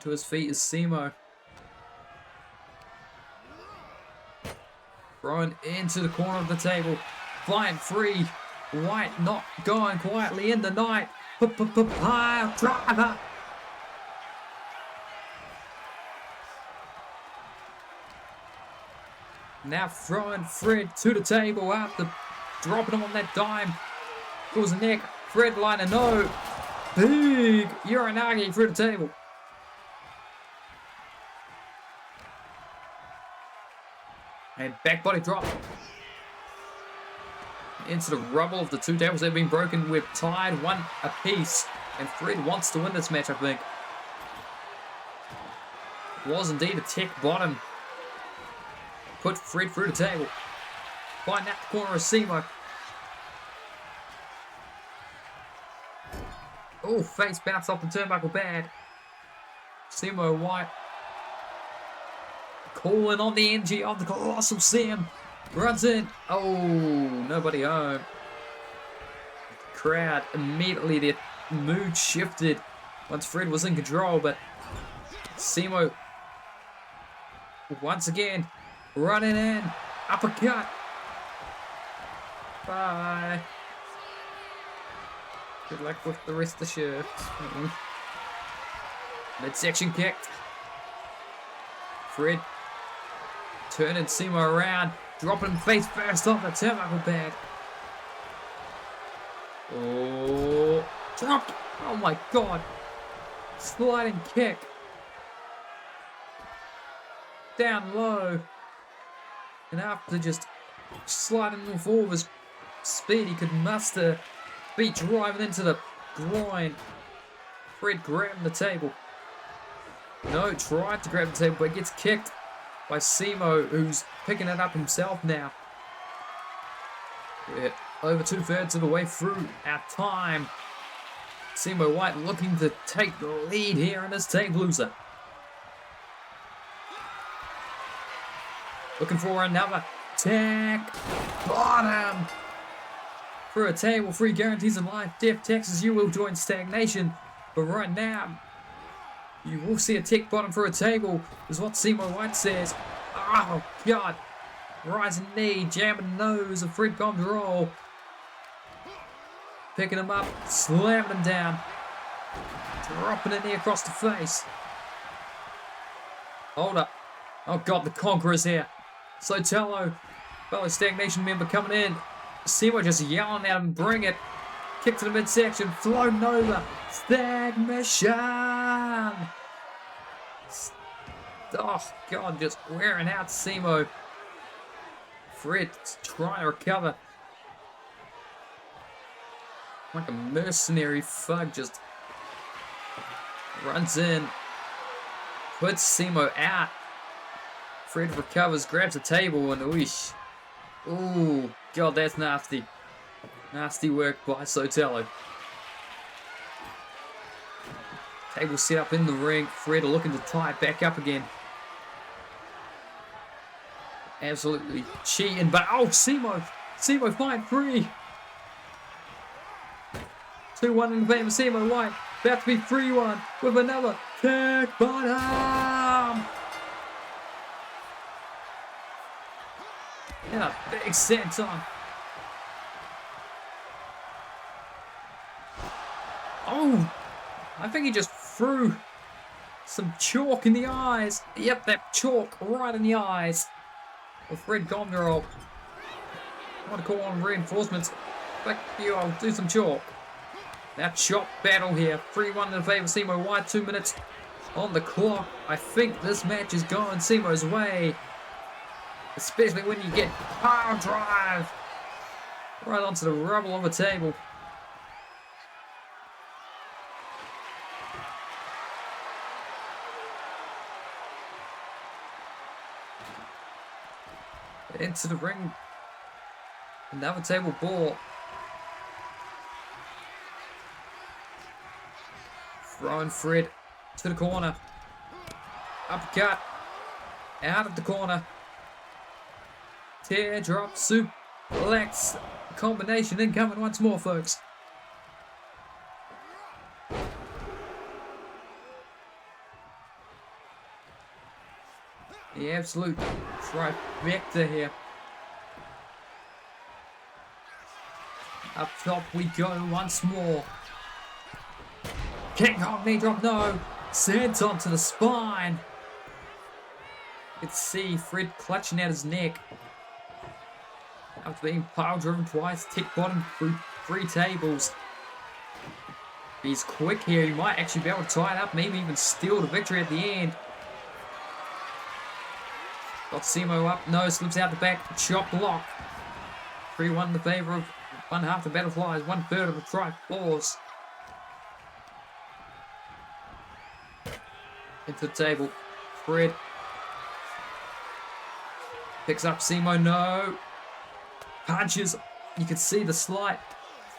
To his feet is CAW. Thrown into the corner of the table. Flying free. White not going quietly in the night. Pile driver. Now throwing Fred to the table after dropping him on that dime. Pulls the neck. Fred liner no. Big Uranagi through the table. And back body drop. Into the rubble of the two tables that have been broken. We're tied one apiece. And Fred wants to win this match, I think. It was indeed a tech bottom. Put Fred through the table. Find that corner of CAW. Oh, face bounce off the turnbuckle bad. CAW White. Calling on the energy of the Colossal Sam. Runs in. Oh, nobody home. Crowd immediately, their mood shifted once Fred was in control, but CAW once again running in. Uppercut. Bye. Good luck with the rest of the shift. Midsection kicked. Fred turning CAW around, dropping him face first off the turnbuckle pad. Oh, dropped. Oh my God. Sliding kick. Down low. And after just sliding with all of his speed he could muster, feet driving into the groin. Fred grabbing the table. No, tried to grab the table, but gets kicked by CAW, who's picking it up himself now. We're over 2/3 of the way through our time. CAW White looking to take the lead here in this table loser. Looking for another tech bottom. For a table, free guarantees in life, death, taxes, you will join stagnation. But right now, you will see a tick bottom for a table, is what CAW White says. Oh, God. Rising knee, jamming nose of Fred comes roll. Picking him up, slamming him down. Dropping a knee across the face. Hold up. Oh, God, the Conqueror's here. Sotelo, fellow stagnation member coming in. CAW just yelling at him, bring it. Kick to the midsection, floating over. Stagnation. Oh, God, just wearing out CAW. Fred trying to recover. Like a mercenary thug, just runs in. Puts CAW out. Fred recovers, grabs a table, and whoosh. Ooh, God, that's nasty. Nasty work by Sotelo. Table set up in the ring. Fred looking to tie it back up again. Absolutely cheating, but oh, CAW flying free. 2-1 in the favor of CAW White. About to be 3-1 with another kick bottom. And a big senton. Oh, I think he just threw some chalk in the eyes. Yep, that chalk right in the eyes of Red Gondor. I want to call on reinforcements. Fuck you, I'll do some chalk. Now chop battle here. 3-1 in favour of Simo White. 2 minutes on the clock. I think this match is going Simo's way. Especially when you get power drive right onto the rubble of a table. Into the ring. Another table ball. Throwing Fred to the corner. Uppercut. Out of the corner. Teardrop suplex combination incoming once more, folks. The absolute trifecta here. Up top we go once more. King Kong knee drop, no. Sent onto the spine. You can see Fred clutching at his neck. After being pile driven twice, tick bottom through 3 tables. He's quick here, he might actually be able to tie it up, maybe even steal the victory at the end. Got Simo up, no, slips out the back, chop block. 3-1 in the favour of one half the Battleflies, 1/3 of the Tri-Force. Into the table, Fred. Picks up Simo, no. Punches, you can see the slight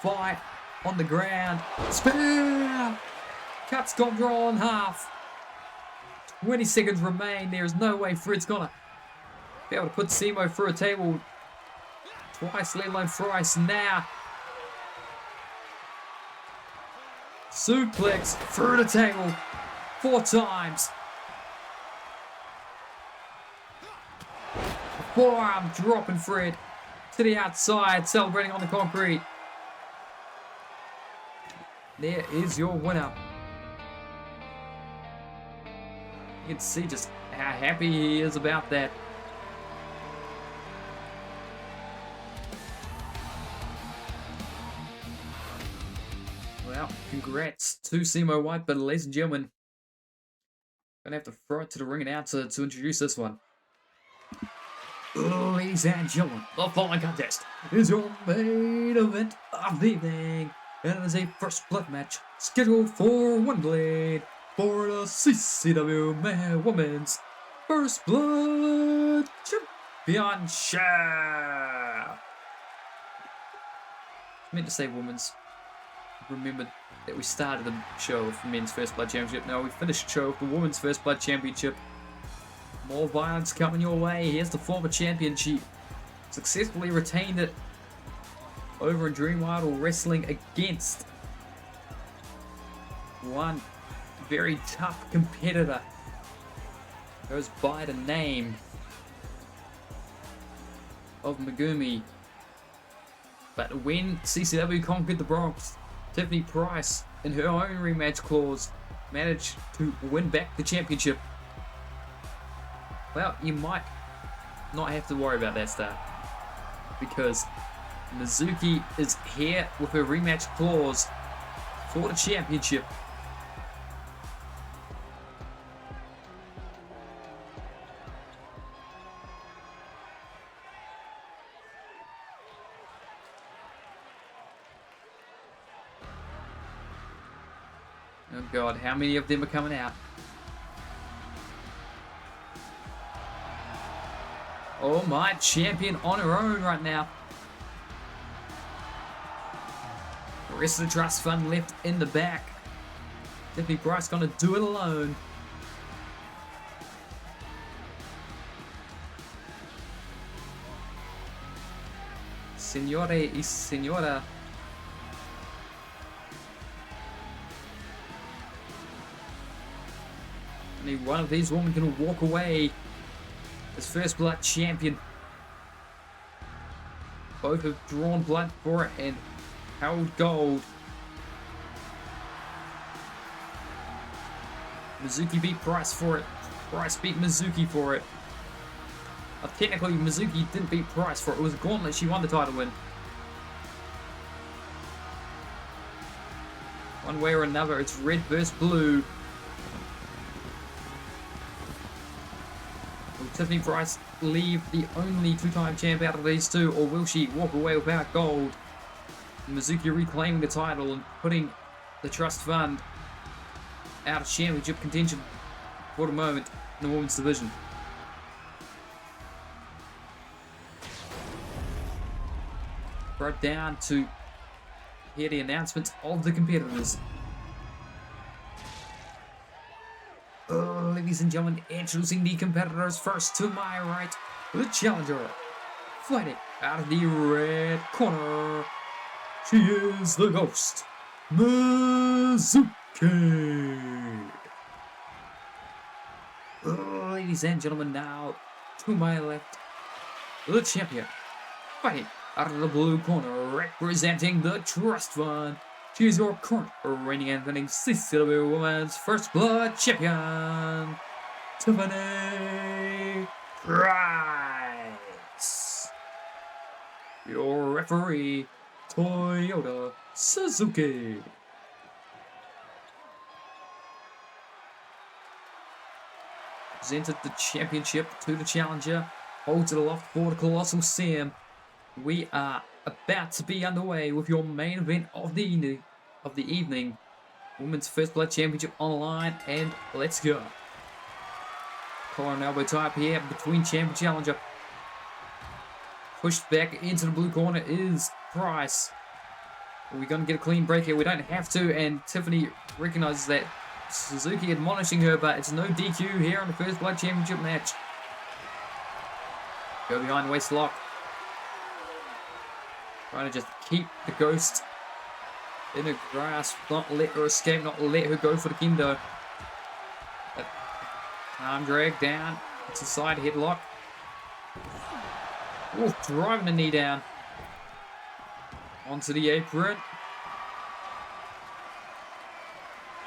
fight on the ground. Spear! Cuts Gondor in half. 20 seconds remain, there is no way Fred's gonna be able to put Simo through a table twice, let alone thrice. Now, suplex through the table 4 times. Forearm dropping Fred to the outside, celebrating on the concrete. There is your winner. You can see just how happy he is about that. Well, congrats to Simo White, but ladies and gentlemen, I'm going to have to throw it to the ring announcer to introduce this one. Ladies and gentlemen, the following contest is your main event of the evening, and it is a first blood match scheduled for Wembley for the CCW Women's First Blood Championship. I meant to say women's. Remembered that we started the show with the men's First Blood Championship. Now we finished the show with the women's First Blood Championship. More violence coming your way. Here's the former champion. She successfully retained it over in Dream Idol Wrestling against one very tough competitor. Goes by the name of Megumi. But when CCW conquered the Bronx, Tiffany Price, in her own rematch clause, managed to win back the championship. Well, you might not have to worry about that stuff, because Mizuki is here with her rematch clause for the championship. Oh god, how many of them are coming out? Oh my, champion on her own right now. The rest of the trust fund left in the back. Tiffany Price gonna do it alone. Signore y Signora. Only one of these women can walk away as First Blood champion. Both have drawn blood for it and held gold. Mizuki beat Price for it. Price beat Mizuki for it. Technically, Mizuki didn't beat Price for it. It was a gauntlet. She won the title win. One way or another, it's red versus blue. Will Tiffany Price leave the only two-time champ out of these two, or will she walk away without gold? Mizuki reclaiming the title and putting the trust fund out of championship contention for the moment in the women's division. Right down to hear the announcements of the competitors. Ladies and gentlemen, introducing the competitors. First to my right, the challenger, fighting out of the red corner. She is the Ghost, Mizuki. Ladies and gentlemen, now to my left, the champion, fighting out of the blue corner, representing the Trust Fund. She is your current reigning and defending CCW Women's First Blood Champion, Tiffany Price. Your referee, Toyota Suzuki. Presented the championship to the challenger, holds it aloft for the Colossal Sam. We are about to be underway with your main event of the evening. Women's First Blood Championship on the line, and let's go. Collar and elbow tie up here between champ and challenger. Pushed back into the blue corner is Price. Are we going to get a clean break here? We don't have to, and Tiffany recognizes that. Suzuki admonishing her, but it's no DQ here on the First Blood Championship match. Go behind waist lock. Trying to just keep the Ghost in her grasp, not let her escape, not let her go for the kendo. Arm drag down. It's a side headlock. Oh, driving the knee down. Onto the apron.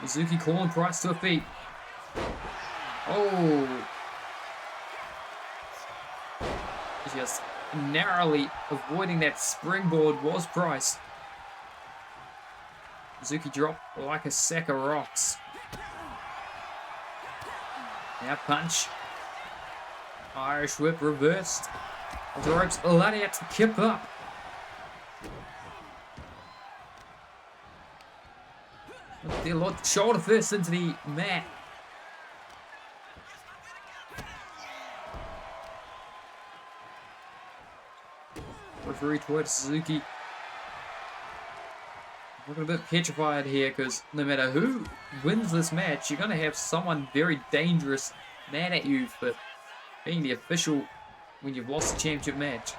Mizuki calling Price to her feet. Oh. Just narrowly avoiding that springboard was Price. Mizuki dropped like a sack of rocks. Now punch. Irish whip reversed. Off the ropes, lariat, kip up. Dear Lord, shoulder first into the mat. Referee Toyota Suzuki looking a bit petrified here, because no matter who wins this match, you're going to have someone very dangerous mad at you for being the official when you've lost the championship match.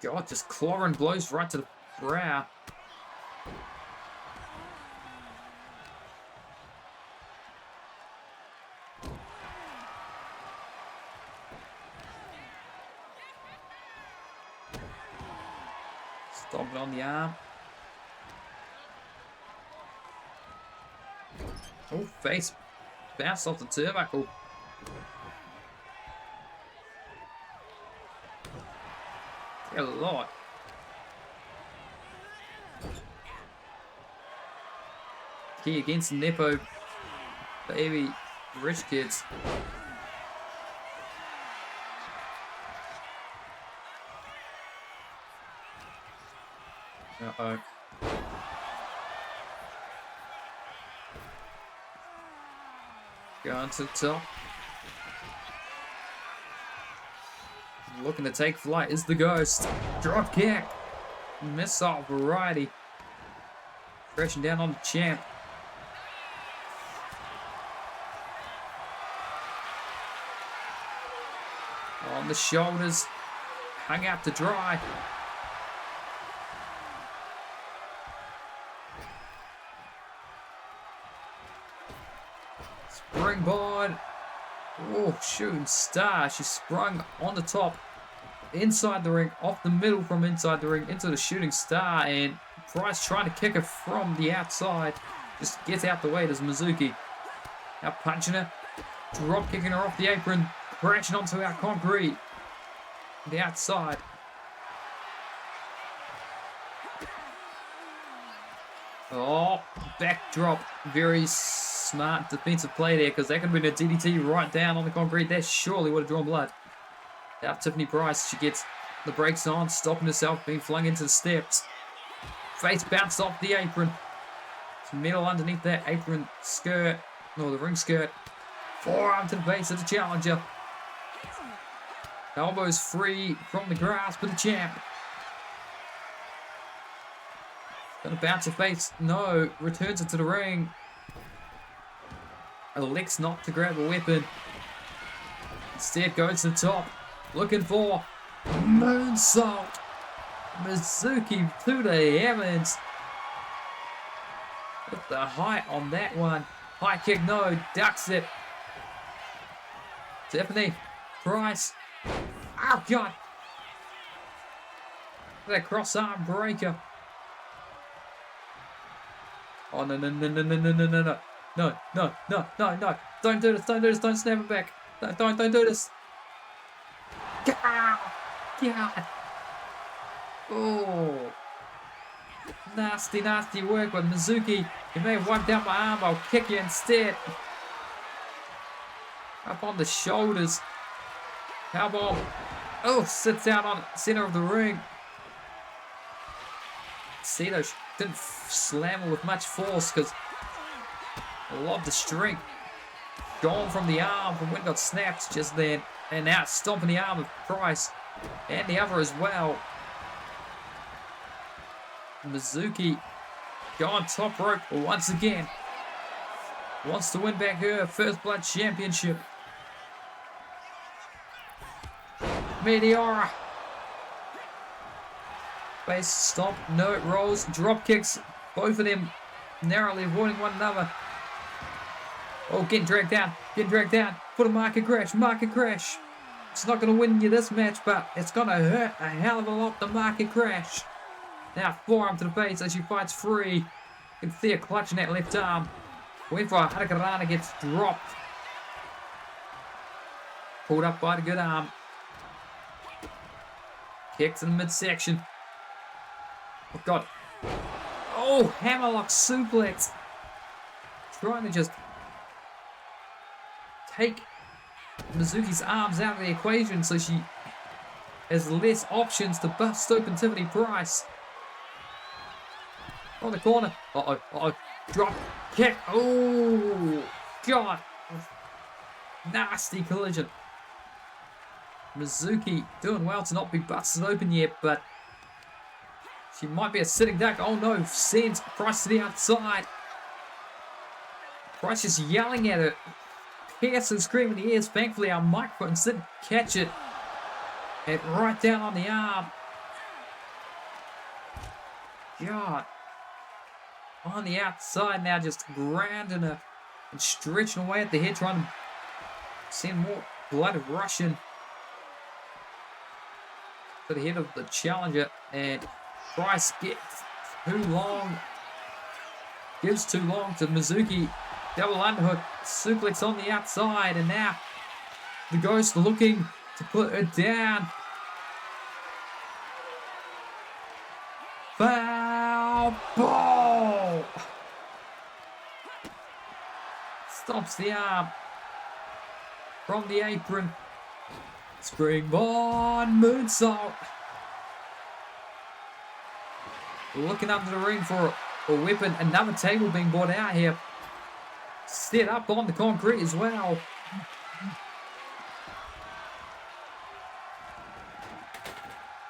God, just clawing blows right to the brow. Stomping on the arm. Oh, face bounced off the turnbuckle. A lot. Key against Nepo baby rich kids. Uh-oh. Going to the top. Looking to take flight is the Ghost. Drop kick. Missile variety. Crashing down on the champ. On the shoulders. Hung out to dry. Springboard. Oh, shooting star. She sprung on the top, inside the ring, off the middle from inside the ring, into the shooting star. And Price trying to kick her from the outside. Just gets out the way. There's Mizuki. Now punching her. Drop kicking her off the apron. Crashing onto our concrete. The outside. Oh, backdrop. Very smart defensive play there, because that could have been a DDT right down on the concrete. That surely would have drawn blood. Now Tiffany Price, she gets the brakes on, stopping herself, being flung into the steps. Face bounced off the apron. Some metal underneath that apron skirt, or the ring skirt. Forearm to the face of the challenger. Elbows free from the grasp of the champ. Gonna bounce her face. No. Returns it to the ring. Elects not to grab a weapon. Instead goes to the top. Looking for moonsault. Mizuki to the heavens. With the height on that one. High kick, no. Ducks it. Tiffany Price. Oh, God. That cross arm breaker. Oh, no, no, no, no, no, no, no, no, no. No, no, no, no, no. Don't do this, don't do this, don't snap it back. Don't do this. God. Oh. Nasty, nasty work with Mizuki. You may have wiped out my arm, I'll kick you instead. Up on the shoulders. Powerbomb. Oh, sits out on the center of the ring. See, though, she didn't slam her with much force because a lot of the strength gone from the arm from when it got snapped just then. And now stomping the arm of Price and the other as well. Mizuki going top rope once again. Wants to win back her First Blood Championship. Meteora. Base stomp, no, it rolls, drop kicks, both of them narrowly avoiding one another. Oh, getting dragged down, for the market crash. It's not going to win you this match, but it's going to hurt a hell of a lot, the market crash. Now forearm to the face as she fights free. You can see her clutching that left arm. Went for a Hurricanrana, gets dropped. Pulled up by the good arm. Kicks in the midsection. Oh, God. Oh, hammerlock suplex. Trying to just take Mizuki's arms out of the equation so she has less options to bust open Tiffany Price. On the corner. Uh-oh. Drop kick. Oh, God. Nasty collision. Mizuki doing well to not be busted open yet, but she might be a sitting duck. Oh no, sends Price to the outside. Price is yelling at her. Piercing, screaming in the ears. Thankfully, our microphones didn't catch it. And right down on the arm. God. On the outside now, just grounding her and stretching away at the head, trying to send more blood rushing to the head of the challenger. And Price gets too long. Gives too long to Mizuki. Double underhook. Suplex on the outside. And now the Ghost looking to put her down. Foul ball. Stops the arm from the apron. Springboard moonsault. Looking under the ring for a weapon. Another table being brought out here. Set up on the concrete as well.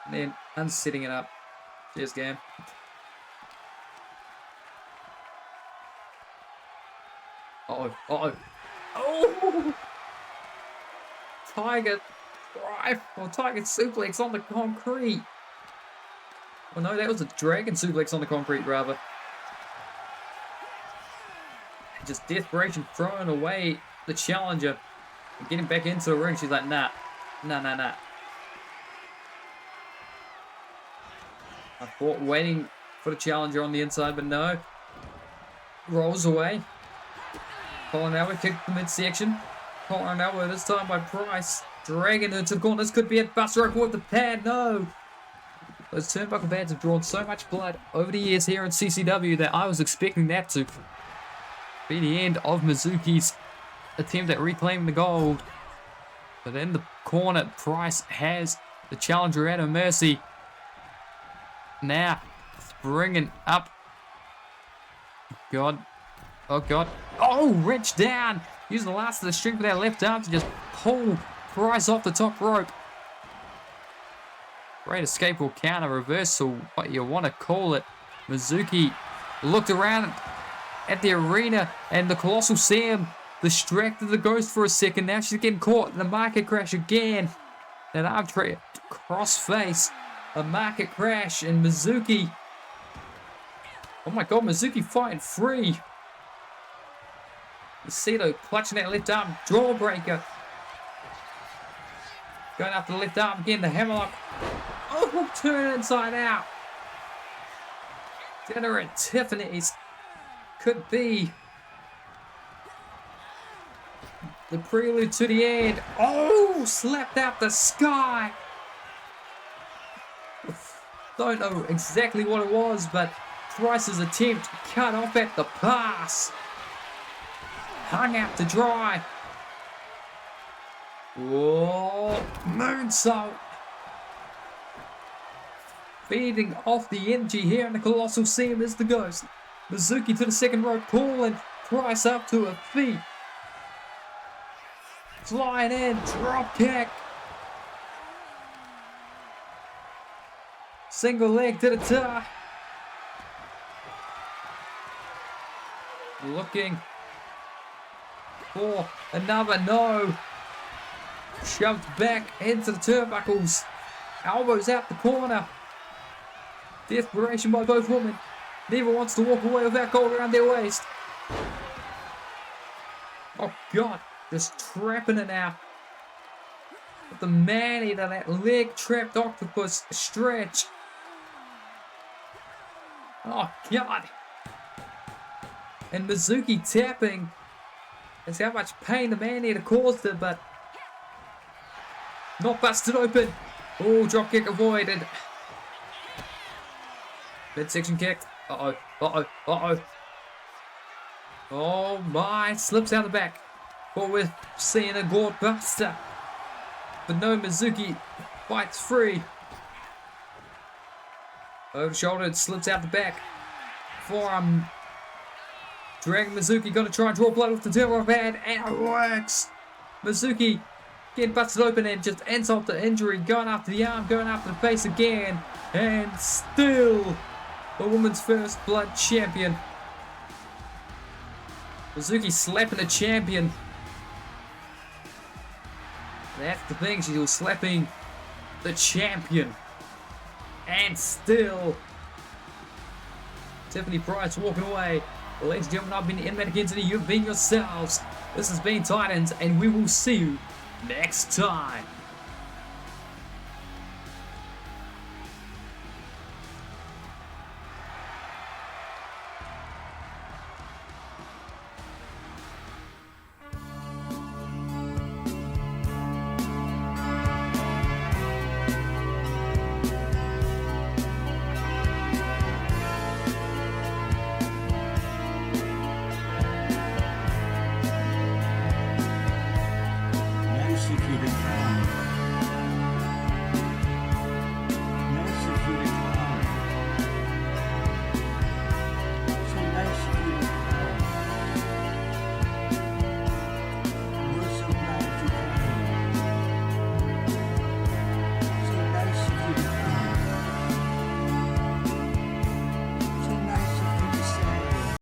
And then unsetting it up. Cheers, game. Uh-oh. Oh! Tiger drive, or Tiger suplex on the concrete. Well, no, that was a dragon suplex on the concrete, rather. Just desperation thrown away the challenger and getting back into the ring. She's like, nah. I thought waiting for the challenger on the inside, but no. Rolls away. Collar elbow kick the midsection. Collar elbow this time by Price. Dragging her to the corner. This could be it. Buster Rope with the pad. No. Those turnbuckle pads have drawn so much blood over the years here in CCW that I was expecting that to be the end of Mizuki's attempt at reclaiming the gold. But in the corner, Price has the challenger at her mercy. Now, bringing up. God. Oh, God. Oh, wrench down. Using the last of the strength with that left arm to just pull Price off the top rope. Great escape or counter reversal, what you want to call it. Mizuki looked around at the arena and the Colossal Sam distracted the Ghost for a second. Now she's getting caught in the market crash again. That arm trap, cross face, a market crash, and Mizuki. Oh my God, Mizuki fighting free. Macedo clutching that left arm, jawbreaker. Going after the left arm again, the hammerlock. Oh, turn inside out. Dinner at Tiffany's could be the prelude to the end. Oh, slapped out the sky. Don't know exactly what it was, but Price's attempt cut off at the pass. Hung out to dry. Whoa, moonsault. Feeding off the energy here in the Colossal Seam is the Ghost. Mizuki to the second rope, pulling Price up to her feet. Flying in, drop kick. Single leg to the top. Looking for another no. Shoved back into the turnbuckles. Elbows out the corner. Desperation by both women. Neither wants to walk away without gold around their waist. Oh God, just trapping it now. With the man-eater, that leg trapped octopus stretch. Oh God. And Mizuki tapping. That's how much pain the man-eater caused her, but not busted open. Oh, drop kick avoided. Midsection kick. Oh my, slips out the back. But we're seeing a gourd buster. But no, Mizuki fights free. Over shoulder, it slips out the back. Forearm. Dragging Mizuki, gonna try and draw blood off the turbo pad, and it works. Mizuki getting busted open and just insult to injury, going after the arm, going after the face again, and still the woman's first blood champion. Mizuki slapping the champion. That's the thing, she was slapping the champion. And still Tiffany Price walking away. Well, ladies and gentlemen, I've been Inmate Identity, you've been yourselves. This has been Titans, and we will see you next time.